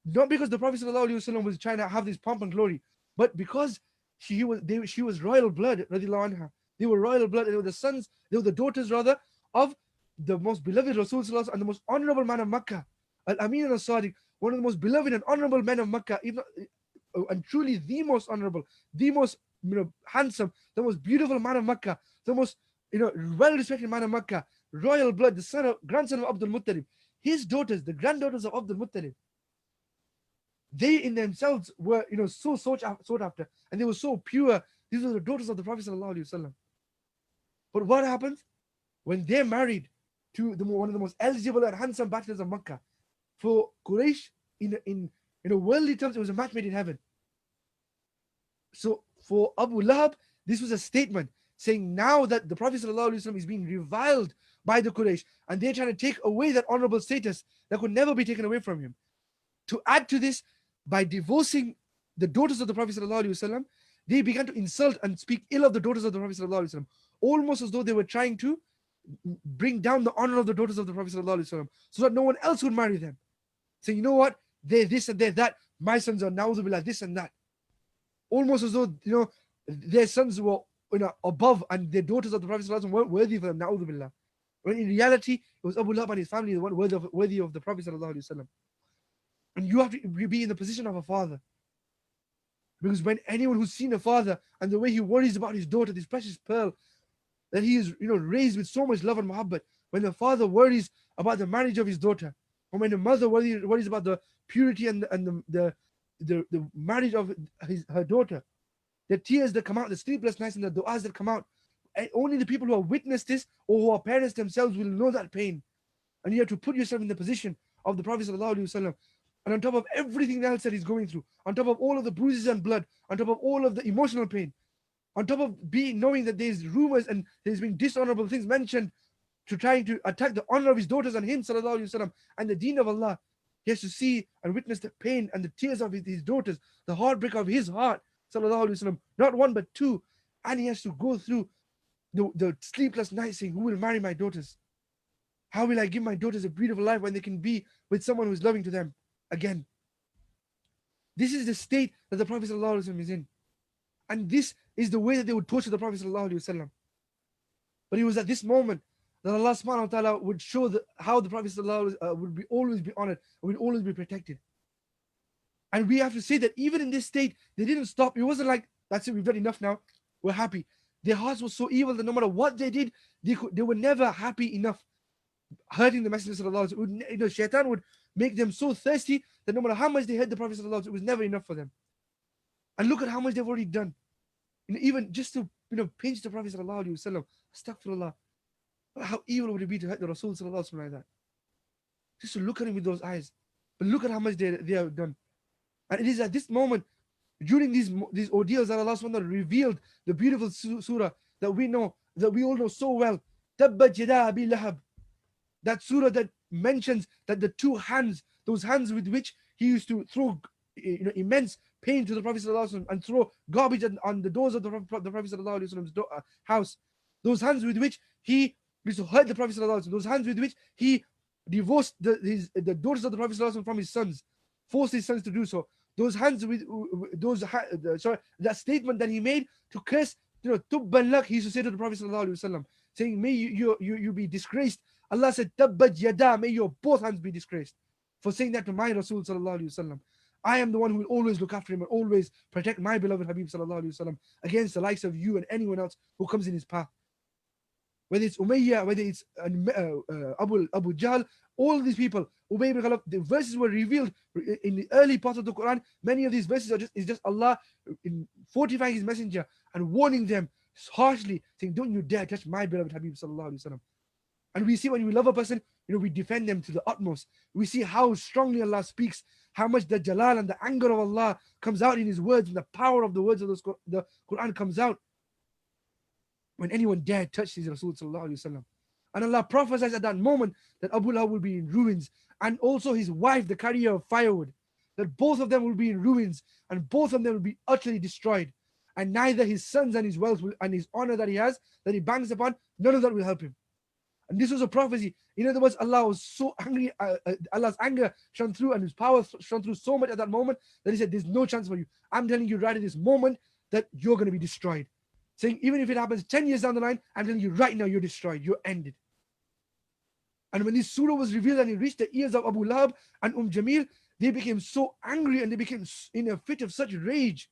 not because the Prophet ﷺ was trying to have this pomp and glory, but because she was royal blood, radiallahu anha. They were royal blood, they were the sons, they were the daughters rather, of the most beloved Rasul ﷺ and the most honorable man of Makkah, Al-Amin al-Sadiq, one of the most beloved and honorable men of Makkah, and truly the most honorable, the most handsome, the most beautiful man of Makkah, the most well-respected man of Makkah, royal blood, the grandson of Abdul Muttalib. His daughters, the granddaughters of Abdul Muttalib, they in themselves were so sought after, and they were so pure. These were the daughters of the Prophet ﷺ. But what happens when they're married to one of the most eligible and handsome bachelors of Makkah? For Quraysh, in worldly terms, it was a match made in heaven. So for Abu Lahab, this was a statement saying now that the Prophet ﷺ is being reviled by the Quraysh, and they're trying to take away that honorable status that could never be taken away from him. To add to this, by divorcing the daughters of the Prophet ﷺ, they began to insult and speak ill of the daughters of the Prophet ﷺ, almost as though they were trying to bring down the honor of the daughters of the Prophet ﷺ, so that no one else would marry them. So you know what? They're this and they're that. My sons are na'udhu billah, this and that. Almost as though their sons were above, and their daughters of the Prophet ﷺ weren't worthy for them, na'udhu billah. When in reality, it was Abu Lahab and his family the one worthy of the Prophet ﷺ. And you have to be in the position of a father. Because when anyone who's seen a father and the way he worries about his daughter, this precious pearl, that he is raised with so much love and muhabbat, when the father worries about the marriage of his daughter, or when the mother worries about the purity and the marriage of her daughter, the tears that come out, the sleepless nights and the du'as that come out, and only the people who have witnessed this or who are parents themselves will know that pain. And you have to put yourself in the position of the Prophet ﷺ. And on top of everything else that he's going through, on top of all of the bruises and blood, on top of all of the emotional pain, on top of knowing that there's rumors and there's been dishonorable things mentioned to trying to attack the honor of his daughters and him, sallallahu alaihi wasallam, and the Deen of Allah, he has to see and witness the pain and the tears of his daughters, the heartbreak of his heart, sallallahu alaihi wasallam, not one but two, and he has to go through the sleepless nights saying, who will marry my daughters? How will I give my daughters a beautiful life when they can be with someone who is loving to them again? This is the state that the Prophet ﷺ is in. And this is the way that they would torture the Prophet ﷺ. But it was at this moment that Allah subhanahu wa ta'ala would show how the Prophet ﷺ would always be honored, would always be protected. And we have to say that even in this state, they didn't stop. It wasn't like, that's it, we've done enough now, we're happy. Their hearts were so evil that no matter what they did, they were never happy enough. Hurting the Messenger sallallahu alaihi wasallam, shaitan would make them so thirsty that no matter how much they hurt the Prophet sallallahu alaihi wasallam, it was never enough for them. And look at how much they've already done. Even just to pinch the Prophet sallallahu alaihi wasallam, astaghfirullah. How evil would it be to hurt the Rasul sallallahu alaihi wasallam like that? Just to look at him with those eyes. But look at how much they have done. And it is at this moment, during these ordeals, that Allah subhanahu wa ta'ala revealed the beautiful surah that we all know so well. Tabbat yada Abi Lahab. That surah that mentions that the two hands, those hands with which he used to throw immense pain to the Prophet ﷺ and throw garbage on the doors of the Prophet ﷺ's house. Those hands with which he used to hurt the Prophet ﷺ. Those hands with which he divorced the daughters of the Prophet ﷺ from his sons, forced his sons to do so. Those hands with that statement that he made to curse, Tubban lak, he used to say to the Prophet ﷺ, saying, may you be disgraced. Allah said, Tabbat yada, may your both hands be disgraced, for saying that to my Rasul sallallahu alaihi wasallam. I am the one who will always look after him and always protect my beloved Habib sallallahu alaihi wasallam against the likes of you and anyone else who comes in his path. Whether it's Umayyah, whether it's Abu Jahl, all these people, Ubay ibn Khalaf, the verses were revealed in the early parts of the Quran. Many of these verses are just Allah fortifying his messenger and warning them harshly, saying, don't you dare touch my beloved Habib sallallahu alaihi wasallam. And we see when we love a person, we defend them to the utmost. We see how strongly Allah speaks, how much the jalal and the anger of Allah comes out in his words, and the power of the words of the Quran comes out when anyone dare touch his Rasul sallallahu alaihi wasallam. And Allah prophesies at that moment that Abu Lahab will be in ruins, and also his wife, the carrier of firewood, that both of them will be in ruins, and both of them will be utterly destroyed. And neither his sons and his wealth and his honor that he has, that he banks upon, none of that will help him. And this was a prophecy. In other words, Allah was so angry, Allah's anger shone through and his power shone through so much at that moment that he said, there's no chance for you. I'm telling you right at this moment that you're going to be destroyed. Saying, even if it happens 10 years down the line, I'm telling you right now, you're destroyed. You're ended. And when this surah was revealed and it reached the ears of Abu Lahab and Jamil, they became so angry and they became in a fit of such rage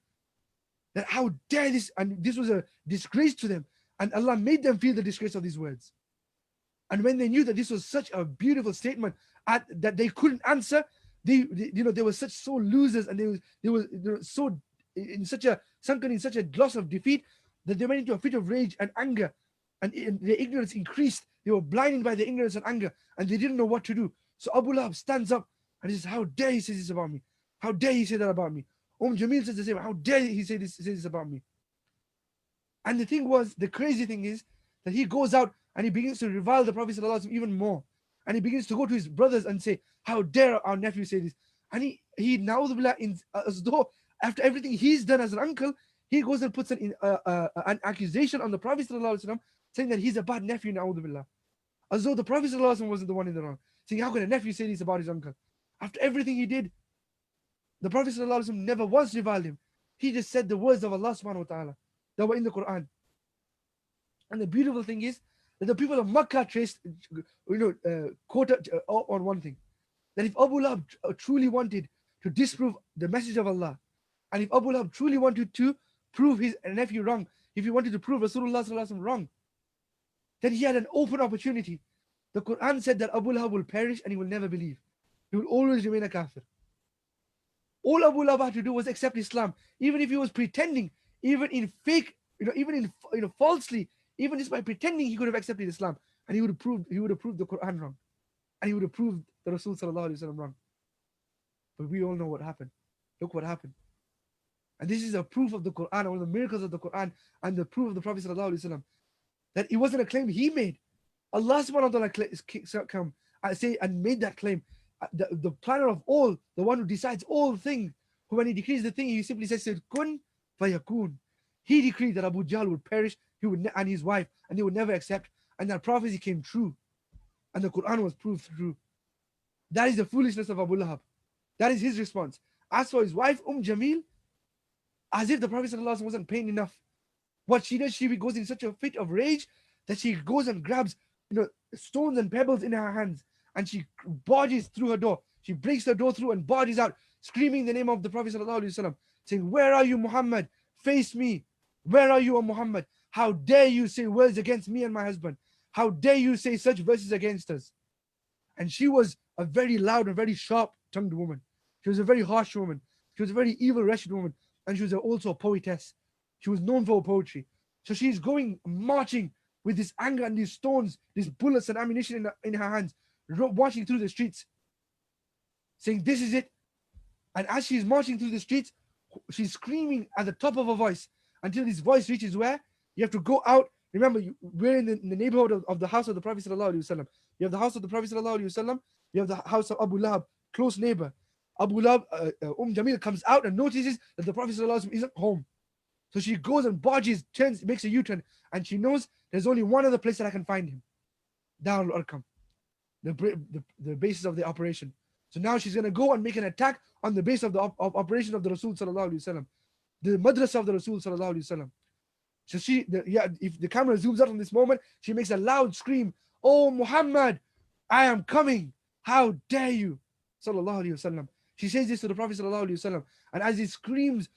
that how dare this, and this was a disgrace to them. And Allah made them feel the disgrace of these words. And when they knew that this was such a beautiful statement that they couldn't answer, they were so losers, and they were so sunken in such a gloss of defeat that they went into a fit of rage and anger, and their ignorance increased. They were blinded by their ignorance and anger, and they didn't know what to do. So Abu Lahab stands up and he says, how dare he say this about me? How dare he say that about me? Jamil says the same. How dare he say this about me? And the crazy thing is that he goes out and he begins to revile the Prophet ﷺ even more. And he begins to go to his brothers and say, how dare our nephew say this? And he now, as though after everything he's done as an uncle, he goes and puts an accusation on the Prophet ﷺ, saying that he's a bad nephew, na'udhu billah. As though the Prophet ﷺ wasn't the one in the wrong. Saying, how can a nephew say this about his uncle? After everything he did, the Prophet ﷺ never once reviled him. He just said the words of Allah subhanahu wa ta'ala that were in the Quran. And the beautiful thing is that the people of Makkah quoted on one thing, that if Abu Lahab truly wanted to disprove the message of Allah, and if Abu Lahab truly wanted to prove his nephew wrong, if he wanted to prove Rasulullah sallallahu alaihi wasallam wrong, then he had an open opportunity. The Quran said that Abu Lahab will perish and he will never believe. He will always remain a kafir. All Abu Lahab had to do was accept Islam, even if he was pretending, even in fake, even in falsely, even just by pretending he could have accepted Islam, and he would have proved the Quran wrong, and he would have proved the Rasul sallallahu alaihi wasallam wrong. But we all know what happened. Look what happened. And this is a proof of the Quran, one of the miracles of the Quran, and the proof of the Prophet sallallahu alaihi wasallam, that it wasn't a claim he made. Allah subhanahu wa ta'ala come and say and made that claim. The planner of all, the one who decides all things, who when he decrees the thing, he simply says, kun fayakun. He decreed that Abu Jahl would perish, and his wife, and they would never accept, and that prophecy came true, and the Quran was proved true. That is the foolishness of Abu Lahab. That is his response. As for his wife, Jamil, as if the Prophet ﷺ wasn't paying enough, what she does, she goes in such a fit of rage that she goes and grabs stones and pebbles in her hands, and she barges through her door. She breaks the door through and barges out, screaming the name of the Prophet ﷺ, saying, where are you, Muhammad? Face me. Where are you, O Muhammad? How dare you say words against me and my husband? How dare you say such verses against us? And she was a very loud and very sharp-tongued woman. She was a very harsh woman. She was a very evil, wretched woman. And she was also a poetess. She was known for her poetry. So she's going, marching with this anger and these stones, these bullets and ammunition in her hands, marching through the streets, saying, this is it. And as she's marching through the streets, she's screaming at the top of her voice until this voice reaches where? You have to go out. Remember, we're in the neighborhood of the house of the Prophet sallallahu alaihi wasallam. You have the house of the Prophet sallallahu alaihi wasallam. You have the house of Abu Lahab, close neighbor. Jamil comes out and notices that the Prophet ﷺ isn't home. So she goes and barges, turns, makes a U-turn, and she knows there's only one other place that I can find him. Darul Arqam, the basis of the operation. So now she's going to go and make an attack on the base of the operation of the Rasul sallallahu alaihi wasallam, the madrasa of the Rasul sallallahu alaihi wasallam. So if the camera zooms out on this moment, she makes a loud scream, "Oh Muhammad, I am coming! How dare you!" Sallallahu alaihi wasallam. She says this to the Prophet sallallahu alaihi wasallam, and as he screams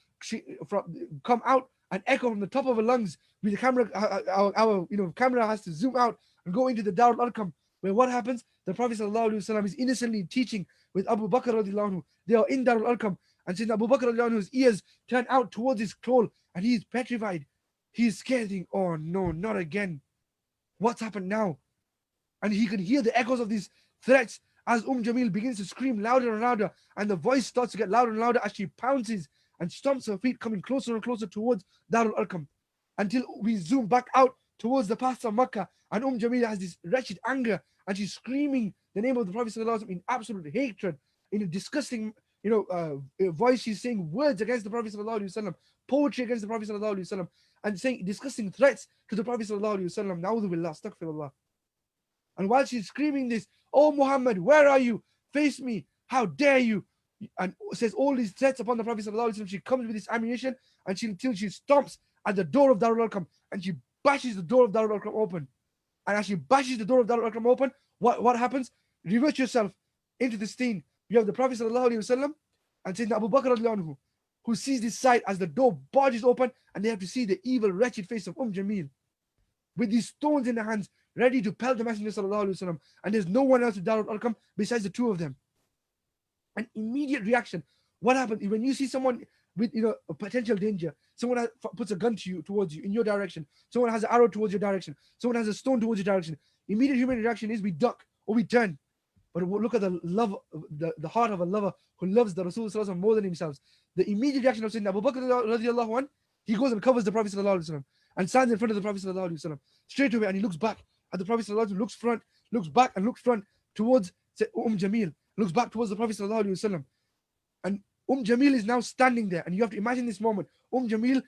come out and echo from the top of her lungs, with the camera, our camera has to zoom out and go into the Darul Arqam, where what happens? The Prophet sallallahu alaihi wasallam is innocently teaching with Abu Bakr radiallahu anhu. They are in Darul Arqam, and since Abu Bakr radiallahu anhu's ears turn out towards his scroll, and he is petrified. He's scared, thinking, "Oh no, not again. What's happened now?" And he can hear the echoes of these threats as Jamil begins to scream louder and louder, and the voice starts to get louder and louder as she pounces and stomps her feet, coming closer and closer towards Darul Arqam, until we zoom back out towards the paths of Makkah, and Jamil has this wretched anger, and she's screaming the name of the Prophet ﷺ in absolute hatred, in a disgusting voice. She's saying words against the Prophet ﷺ, poetry against the Prophet ﷺ, and saying disgusting threats to the Prophet ﷺ. Na'udhu billah, astaghfirullah. And while she's screaming this, "Oh Muhammad, where are you? Face me! How dare you!" and says all these threats upon the Prophet ﷺ, she comes with this ammunition until she stomps at the door of Darul Arqam, and she bashes the door of Darul Arqam open. And as she bashes the door of Darul Arqam open, what happens? Reverse yourself into the scene. You have the Prophet ﷺ and Sayyidina Abu Bakr radiallahu anhu, who sees this sight as the door barges open, and they have to see the evil, wretched face of Jamil with these stones in their hands, ready to pelt the Messenger sallallahu alaihi wasallam. And there's no one else at Darul Arqam besides the two of them. An immediate reaction. What happens when you see someone with a potential danger? Someone puts a gun towards you in your direction. Someone has an arrow towards your direction. Someone has a stone towards your direction. Immediate human reaction is we duck or we turn. But look at the love, the heart of a lover who loves the Rasul sallallahu alaihi wasallam more than himself. The immediate reaction of Sayyidina Abu Bakr radiallahu anh, he goes and covers the Prophet sallallahu alaihi wasallam and stands in front of the Prophet sallallahu alaihi wasallam straight away, and he looks back at the Prophet sallallahu alaihi wasallam, looks front, looks back and looks front towards Jamil, looks back towards the Prophet sallallahu alaihi wasallam, and Jamil is now standing there, and you have to imagine this moment. Jamil,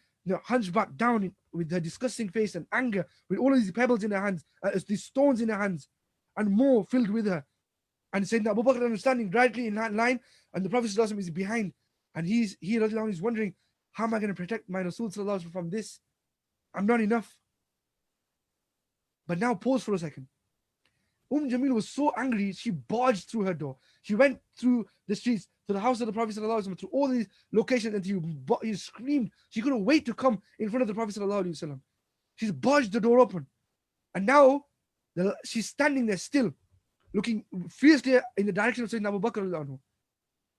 hunchback down with her disgusting face and anger, with all of these pebbles in her hands, these stones in her hands, and more filled with her. And Sayyidina Abu Bakr is standing directly in that line, and the Prophet sallallahu alaihi wasallam is behind, and he's wondering, how am I going to protect my Rasul sallallahu alaihi wasallam from this? I'm not enough. But now pause for a second. Jamil was so angry, she barged through her door. She went through the streets to the house of the Prophet sallallahu alaihi wasallam, through all these locations, until he screamed. She couldn't wait to come in front of the Prophet sallallahu alaihi wasallam. She's barged the door open, and now she's standing there still, looking fiercely in the direction of Sayyidina Abu Bakr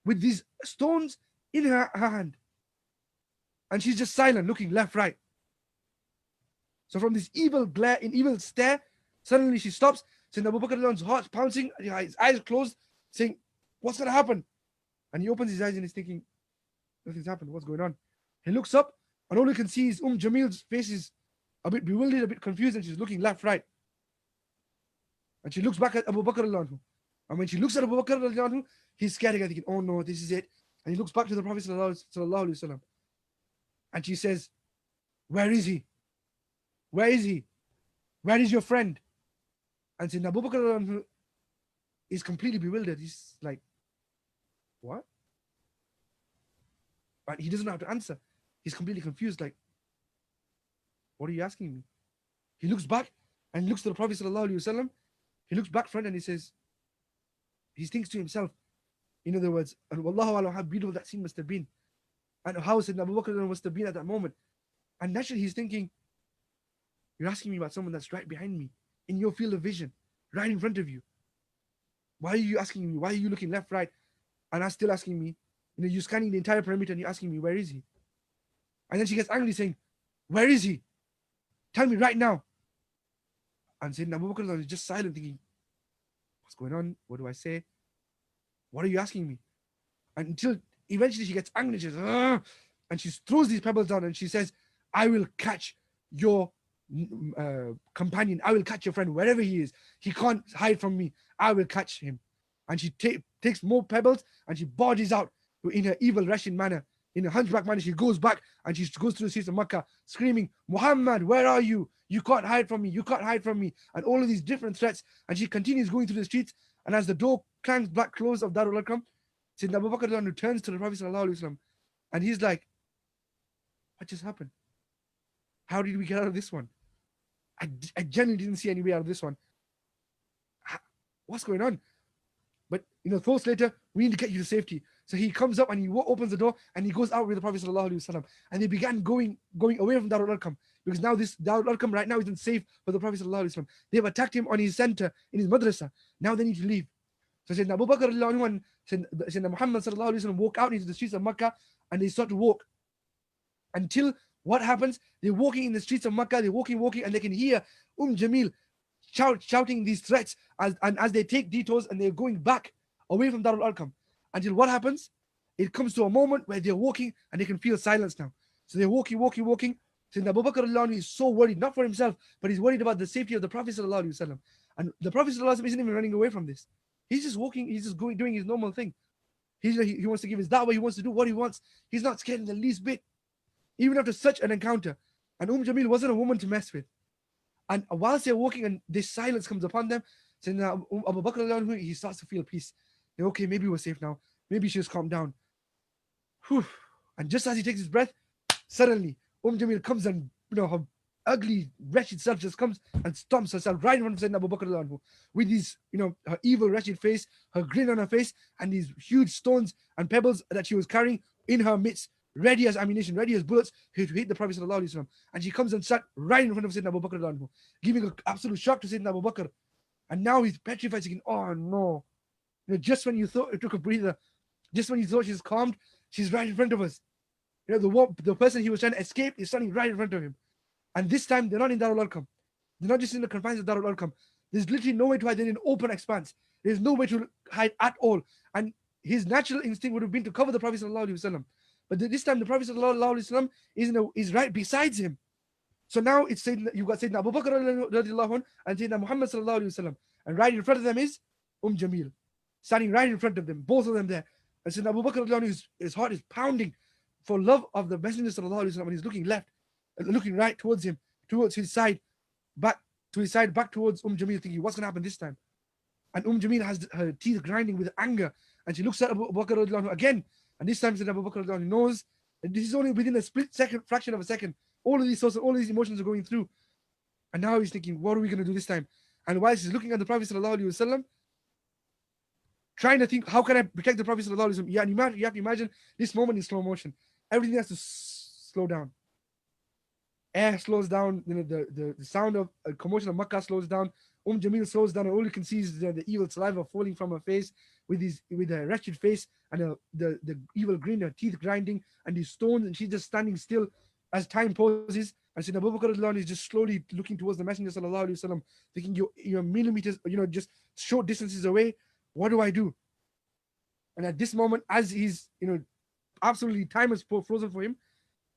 with these stones in her hand, and she's just silent, looking left, right. So from this evil glare, evil stare, suddenly she stops. Sayyidina Abu Bakr's heart pouncing, his eyes closed, saying, "What's going to happen?" And he opens his eyes and he's thinking, nothing's happened. What's going on? He looks up, and all he can see is Jamil's face is a bit bewildered, a bit confused, and she's looking left, right. And she looks back at Abu Bakr. And when she looks at Abu Bakr, he's scared again, thinking, "Oh no, this is it." And he looks back to the Prophet sallallahu alaihi wasallam, and she says, "Where is he? Where is he? Where is your friend?" And Sayyidina Abu Bakr is completely bewildered. He's like, "What?" But he doesn't know how to answer. He's completely confused, like, "What are you asking me?" He looks back and looks to the Prophet sallallahu alaihi wasallam. He looks back front and he says, he thinks to himself, in other words, and Wallahu alam, how beautiful that scene must have been, and how Sayyidina Abu Bakr must have been at that moment. And naturally he's thinking, you're asking me about someone that's right behind me, in your field of vision, right in front of you. Why are you asking me? Why are you looking left, right? And I'm still asking me, you're scanning the entire perimeter and you're asking me, where is he? And then she gets angry saying, where is he? Tell me right now. And Sayyidina Abu Bakr is just silent, thinking, what's going on? What do I say? What are you asking me? And until eventually she gets angry, she says, "Ugh!" And she throws these pebbles down and she says, I will catch your companion. I will catch your friend wherever he is. He can't hide from me. I will catch him. And she takes more pebbles and she barges out in her evil Russian manner. In a hunchback manner, she goes back and she goes through the streets of Makkah screaming, Muhammad, where are you? You can't hide from me. You can't hide from me. And all of these different threats. And she continues going through the streets. And as the door clangs back closed of Darul Arqam, Sayyidina Abu Bakr returns to the Prophet ﷺ, and he's like, what just happened? How did we get out of this one? I genuinely didn't see any way out of this one. What's going on? But thoughts later, we need to get you to safety. So he comes up and he opens the door and he goes out with the Prophet ﷺ. And they began going away from Darul Arqam, because now this Darul Arqam right now isn't safe for the Prophet ﷺ. They've attacked him on his center, in his madrasa. Now they need to leave. So Sayyidina Abu Bakr and Sayyidina Muhammad ﷺ walk out into the streets of Makkah, and they start to walk. Until what happens? They're walking in the streets of Makkah, they're walking, and they can hear Jamil shouting these threats as they take detours and they're going back away from Darul Arqam. Until what happens? It comes to a moment where they're walking and they can feel silence now. So they're walking. Sayyidina Abu Bakr is so worried, not for himself, but he's worried about the safety of the Prophet ﷺ. And the Prophet ﷺ isn't even running away from this. He's just walking, he's just doing his normal thing. He wants to give his da'wah, he wants to do what he wants. He's not scared in the least bit, even after such an encounter. And Jamil wasn't a woman to mess with. And whilst they're walking and this silence comes upon them, Sayyidina Abu Bakr, he starts to feel peace. Okay, maybe we're safe now. Maybe she's calmed down. Whew. And just as he takes his breath, suddenly Jamil comes and her ugly, wretched self just comes and stomps herself right in front of Sayyidina Abu Bakr with these, her evil, wretched face, her grin on her face, and these huge stones and pebbles that she was carrying in her midst, ready as ammunition, ready as bullets to hit the Prophet ﷺ. And she comes and sat right in front of Sayyidina Abu Bakr, giving an absolute shock to Sayyidina Abu Bakr. And now he's petrified, thinking, oh no. Just when you thought it took a breather, just when you thought she's calmed, she's right in front of us. The person he was trying to escape is standing right in front of him. And this time, they're not in Darul Arqam. They're not just in the confines of Darul Arqam. There's literally no way to hide. They're in an open expanse. There's no way to hide at all. And his natural instinct would have been to cover the Prophet ﷺ. But this time, the Prophet ﷺ is right beside him. So now you've got Sayyidina Abu Bakr radiallahu anh, and Sayyidina Muhammad ﷺ. And right in front of them is Jamil, standing right in front of them, both of them there. And Sayyidina Abu Bakr radiallahu anh, his heart is pounding for love of the Messenger ﷺ, and he's looking left, looking right towards him, towards his side, back towards Jamil, thinking, what's going to happen this time? And Jamil has her teeth grinding with anger, and she looks at Abu Bakr again, and this time Sayyidina Abu Bakr knows that this is only within a fraction of a second. All of these thoughts, all of these emotions are going through, and now he's thinking, what are we going to do this time? And whilst he's looking at the Prophet ﷺ, trying to think, how can I protect the Prophet ﷺ? Yeah, and you have to imagine this moment in slow motion. Everything has to slow down. Air slows down, the sound of commotion of Makkah slows down. Jamil slows down, and all you can see is the evil saliva falling from her face with her wretched face, and the evil grin, her teeth grinding, and these stones, and she's just standing still as time pauses. And Sayyidina Abu Bakr is just slowly looking towards the Messenger sallallahu alaihi wasallam, thinking, you're millimeters, just short distances away. What do I do? And at this moment, as he's, absolutely time is frozen for him,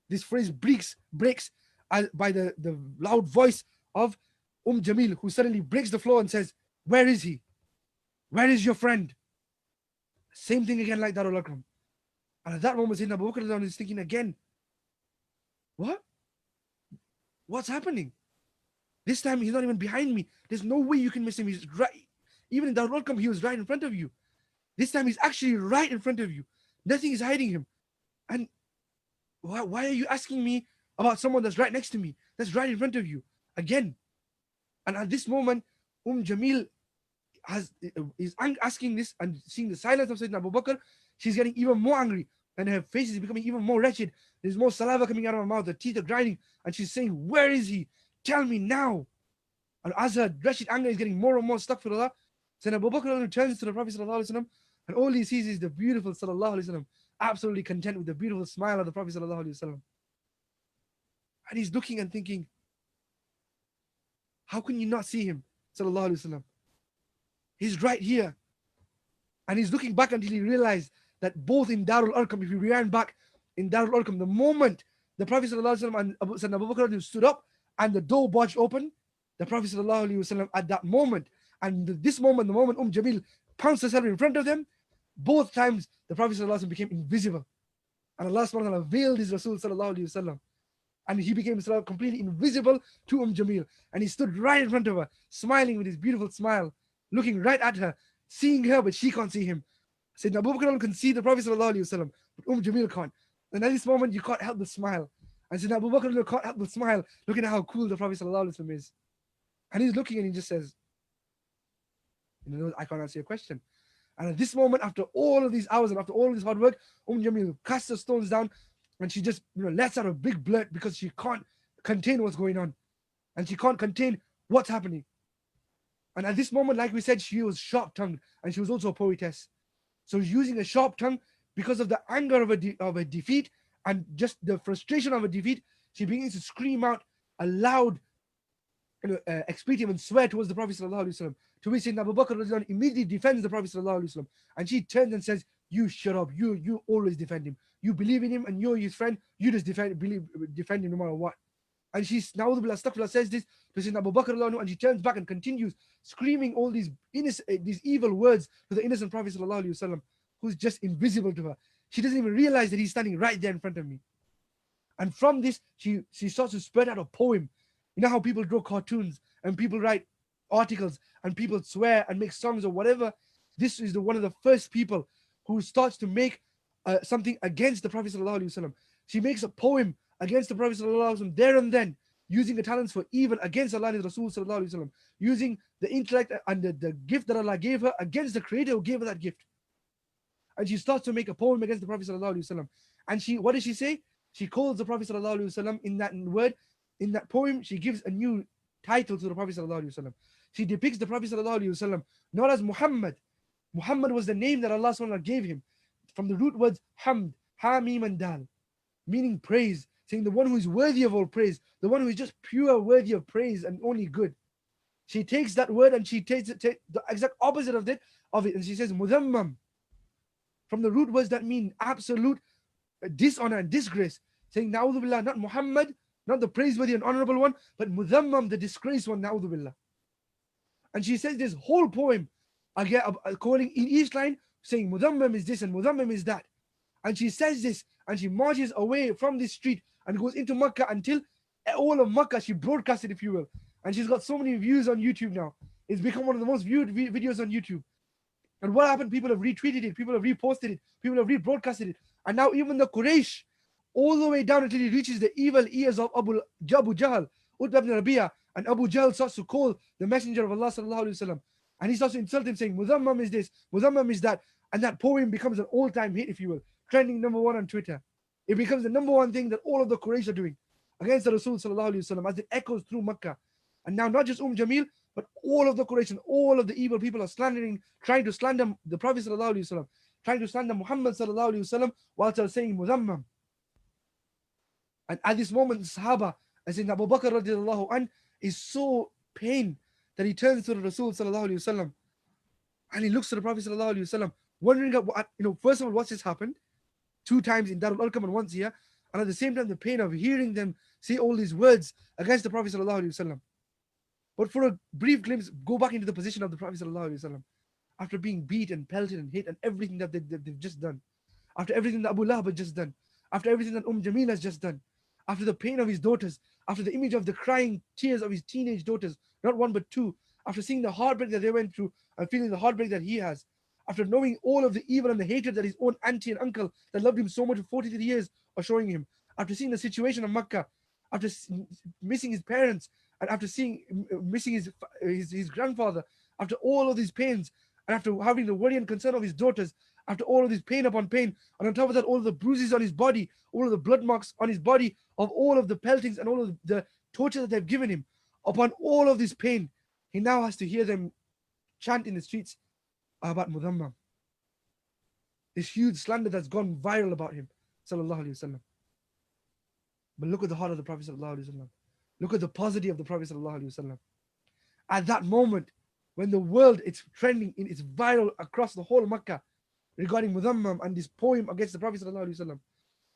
this phrase breaks by the loud voice of Jamil, who suddenly breaks the floor and says, where is he? Where is your friend? Same thing again like Darul Arqam. And at that moment, Sayyidina Abu Bakr is thinking again, what? What's happening? This time he's not even behind me. There's no way you can miss him. He's right. Even in Darul Arqam, he was right in front of you. This time he's actually right in front of you. Nothing is hiding him. And why are you asking me about someone that's right next to me, that's right in front of you again? And at this moment, Jamil is asking this, and seeing the silence of Sayyidina Abu Bakr, she's getting even more angry, and her face is becoming even more wretched. There's more saliva coming out of her mouth, the teeth are grinding, and she's saying, where is he? Tell me now. And as her wretched anger is getting more and more stuck for Allah, Sayyidina Abu Bakr returns to the Prophet ﷺ, and all he sees is the beautiful Sallallahu Alaihi Wasallam, absolutely content with the beautiful smile of the Prophet Sallallahu Alaihi Wasallam. And he's looking and thinking, how can you not see him? Sallallahu Alaihi Wasallam. He's right here. And he's looking back until he realized that both in Darul Arqam, if you ran back in Darul Arqam, the moment the Prophet Sallallahu Alaihi Wasallam and Sayyidina Abu Bakr stood up and the door barged open, the Prophet Sallallahu Alaihi Wasallam at that moment, and this moment, the moment Jamil pounced herself in front of them. Both times the Prophet ﷺ became invisible. And Allah subhanahu wa ta'ala veiled his Rasul sallallahu alayhi wasallam. And he became completely invisible to Jamil. And he stood right in front of her, smiling with his beautiful smile, looking right at her, seeing her, but she can't see him. Sayyidina Abu Bakr can see the Prophet sallallahu alayhi wasallam, but Jamil can't. And at this moment, you can't help but smile. And Sayyidina Abu Bakr can't help but smile, looking at how cool the Prophet sallallahu alayhi wasallam is. And he's looking and he just says, I can't answer your question. And at this moment, after all of these hours and after all of this hard work, Jamil casts the stones down and she just lets out a big blurt because she can't contain what's going on. And she can't contain what's happening. And at this moment, like we said, she was sharp-tongued and she was also a poetess. So using a sharp tongue because of the anger of a defeat and just the frustration of a defeat, she begins to scream out a loud expletive and swear towards the Prophet ﷺ. To which Sayyidina Abu Bakr immediately defends the Prophet ﷺ. And she turns and says, you shut up, you always defend him. You believe in him and you're his friend, you just defend him no matter what. And she, na'udhu billah, astaghfirullah, says this to Sayyidina Abu Bakr, and she turns back and continues screaming all these evil words to the innocent Prophet ﷺ, who's just invisible to her. She doesn't even realize that he's standing right there in front of me. And from this, she starts to spread out a poem. You know how people draw cartoons and people write articles and people swear and make songs or whatever? This is one of the first people who starts to make something against the Prophet ﷺ. She makes a poem against the Prophet ﷺ there and then, using the talents for evil against Allah and His Rasul ﷺ, using the intellect and the gift that Allah gave her against the Creator who gave her that gift. And she starts to make a poem against the Prophet ﷺ. And what does she say? She calls the Prophet ﷺ in that poem, she gives a new title to the Prophet ﷺ. She depicts the Prophet ﷺ not as Muhammad. Muhammad was the name that Allah SWT gave him from the root words hamd, ha, mim, and dal, meaning praise, saying the one who is worthy of all praise, the one who is just pure worthy of praise and only good. She takes that word and she takes the exact opposite of it, and she says mudhammam, from the root words that mean absolute dishonor and disgrace, saying na'udhu billah, not Muhammad, not the praiseworthy and honorable one, but mudhammam, the disgraced one, na'udhu billah. And she says this whole poem, again, calling in each line, saying mudhammam is this and mudhammam is that. And she says this and she marches away from this street and goes into Makkah until all of Makkah, she broadcast it, if you will. And she's got so many views on YouTube now. It's become one of the most viewed videos on YouTube. And what happened? People have retweeted it, people have reposted it, people have rebroadcasted it. And now even the Quraysh, all the way down until it reaches the evil ears of Abu Jahl, Utbah ibn Rabi'ah, and Abu Jahl starts to call the Messenger of Allah sallallahu alaihi wasallam, and he starts to insult him, saying Mudhammam is this, Mudhammam is that. And that poem becomes an all-time hit, if you will, trending #1 on Twitter. It becomes the #1 thing that all of the Quraysh are doing against the Rasul sallallahu alaihi wasallam as it echoes through Makkah. And now not just Jamil, but all of the Quraysh and all of the evil people are trying to slander the Prophet sallallahu alaihi wasallam, trying to slander Muhammad sallallahu alaihi wasallam, while they're saying Mudhammam. And at this moment, the Sahaba, as in Abu Bakr radiallahu anh, is so pained that he turns to the Rasul sallallahu alaihi wasallam and he looks to the Prophet sallallahu alaihi wasallam, wondering, first of all, what's just happened? 2 times in Darul Arqam and once here, and at the same time, the pain of hearing them say all these words against the Prophet sallallahu alaihi wasallam. But for a brief glimpse, go back into the position of the Prophet sallallahu alaihi wasallam after being beat and pelted and hit and everything that they've just done, after everything that Abu Lahab has just done, after everything that Jamil has just done, after the pain of his daughters, after the image of the crying tears of his teenage daughters, not 1 but 2, after seeing the heartbreak that they went through and feeling the heartbreak that he has, after knowing all of the evil and the hatred that his own auntie and uncle that loved him so much for 43 years are showing him, after seeing the situation of Makkah, after missing his parents, and after missing his grandfather, after all of these pains, and after having the worry and concern of his daughters, after all of this pain upon pain, and on top of that, all of the bruises on his body, all of the blood marks on his body, of all of the peltings and all of the torture that they've given him, upon all of this pain, he now has to hear them chant in the streets about Mudhammam. This huge slander that's gone viral about him, sallallahu alaihi wasallam. But look at the heart of the Prophet sallallahu alaihi wasallam. Look at the positivity of the Prophet sallallahu alaihi wasallam. At that moment, when the world, it's trending, it's viral across the whole Makkah regarding Mudhammam and this poem against the Prophet sallallahu alaihi wasallam,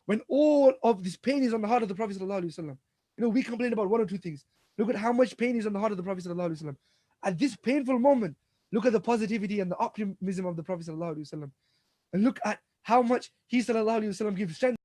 when all of this pain is on the heart of the Prophet sallallahu alaihi wasallam, we complain about 1 or 2 things. Look at how much pain is on the heart of the Prophet sallallahu alaihi wasallam. At this painful moment, Look at the positivity and the optimism of the Prophet sallallahu alaihi wasallam, and look at how much he sallallahu alaihi wasallam gives strength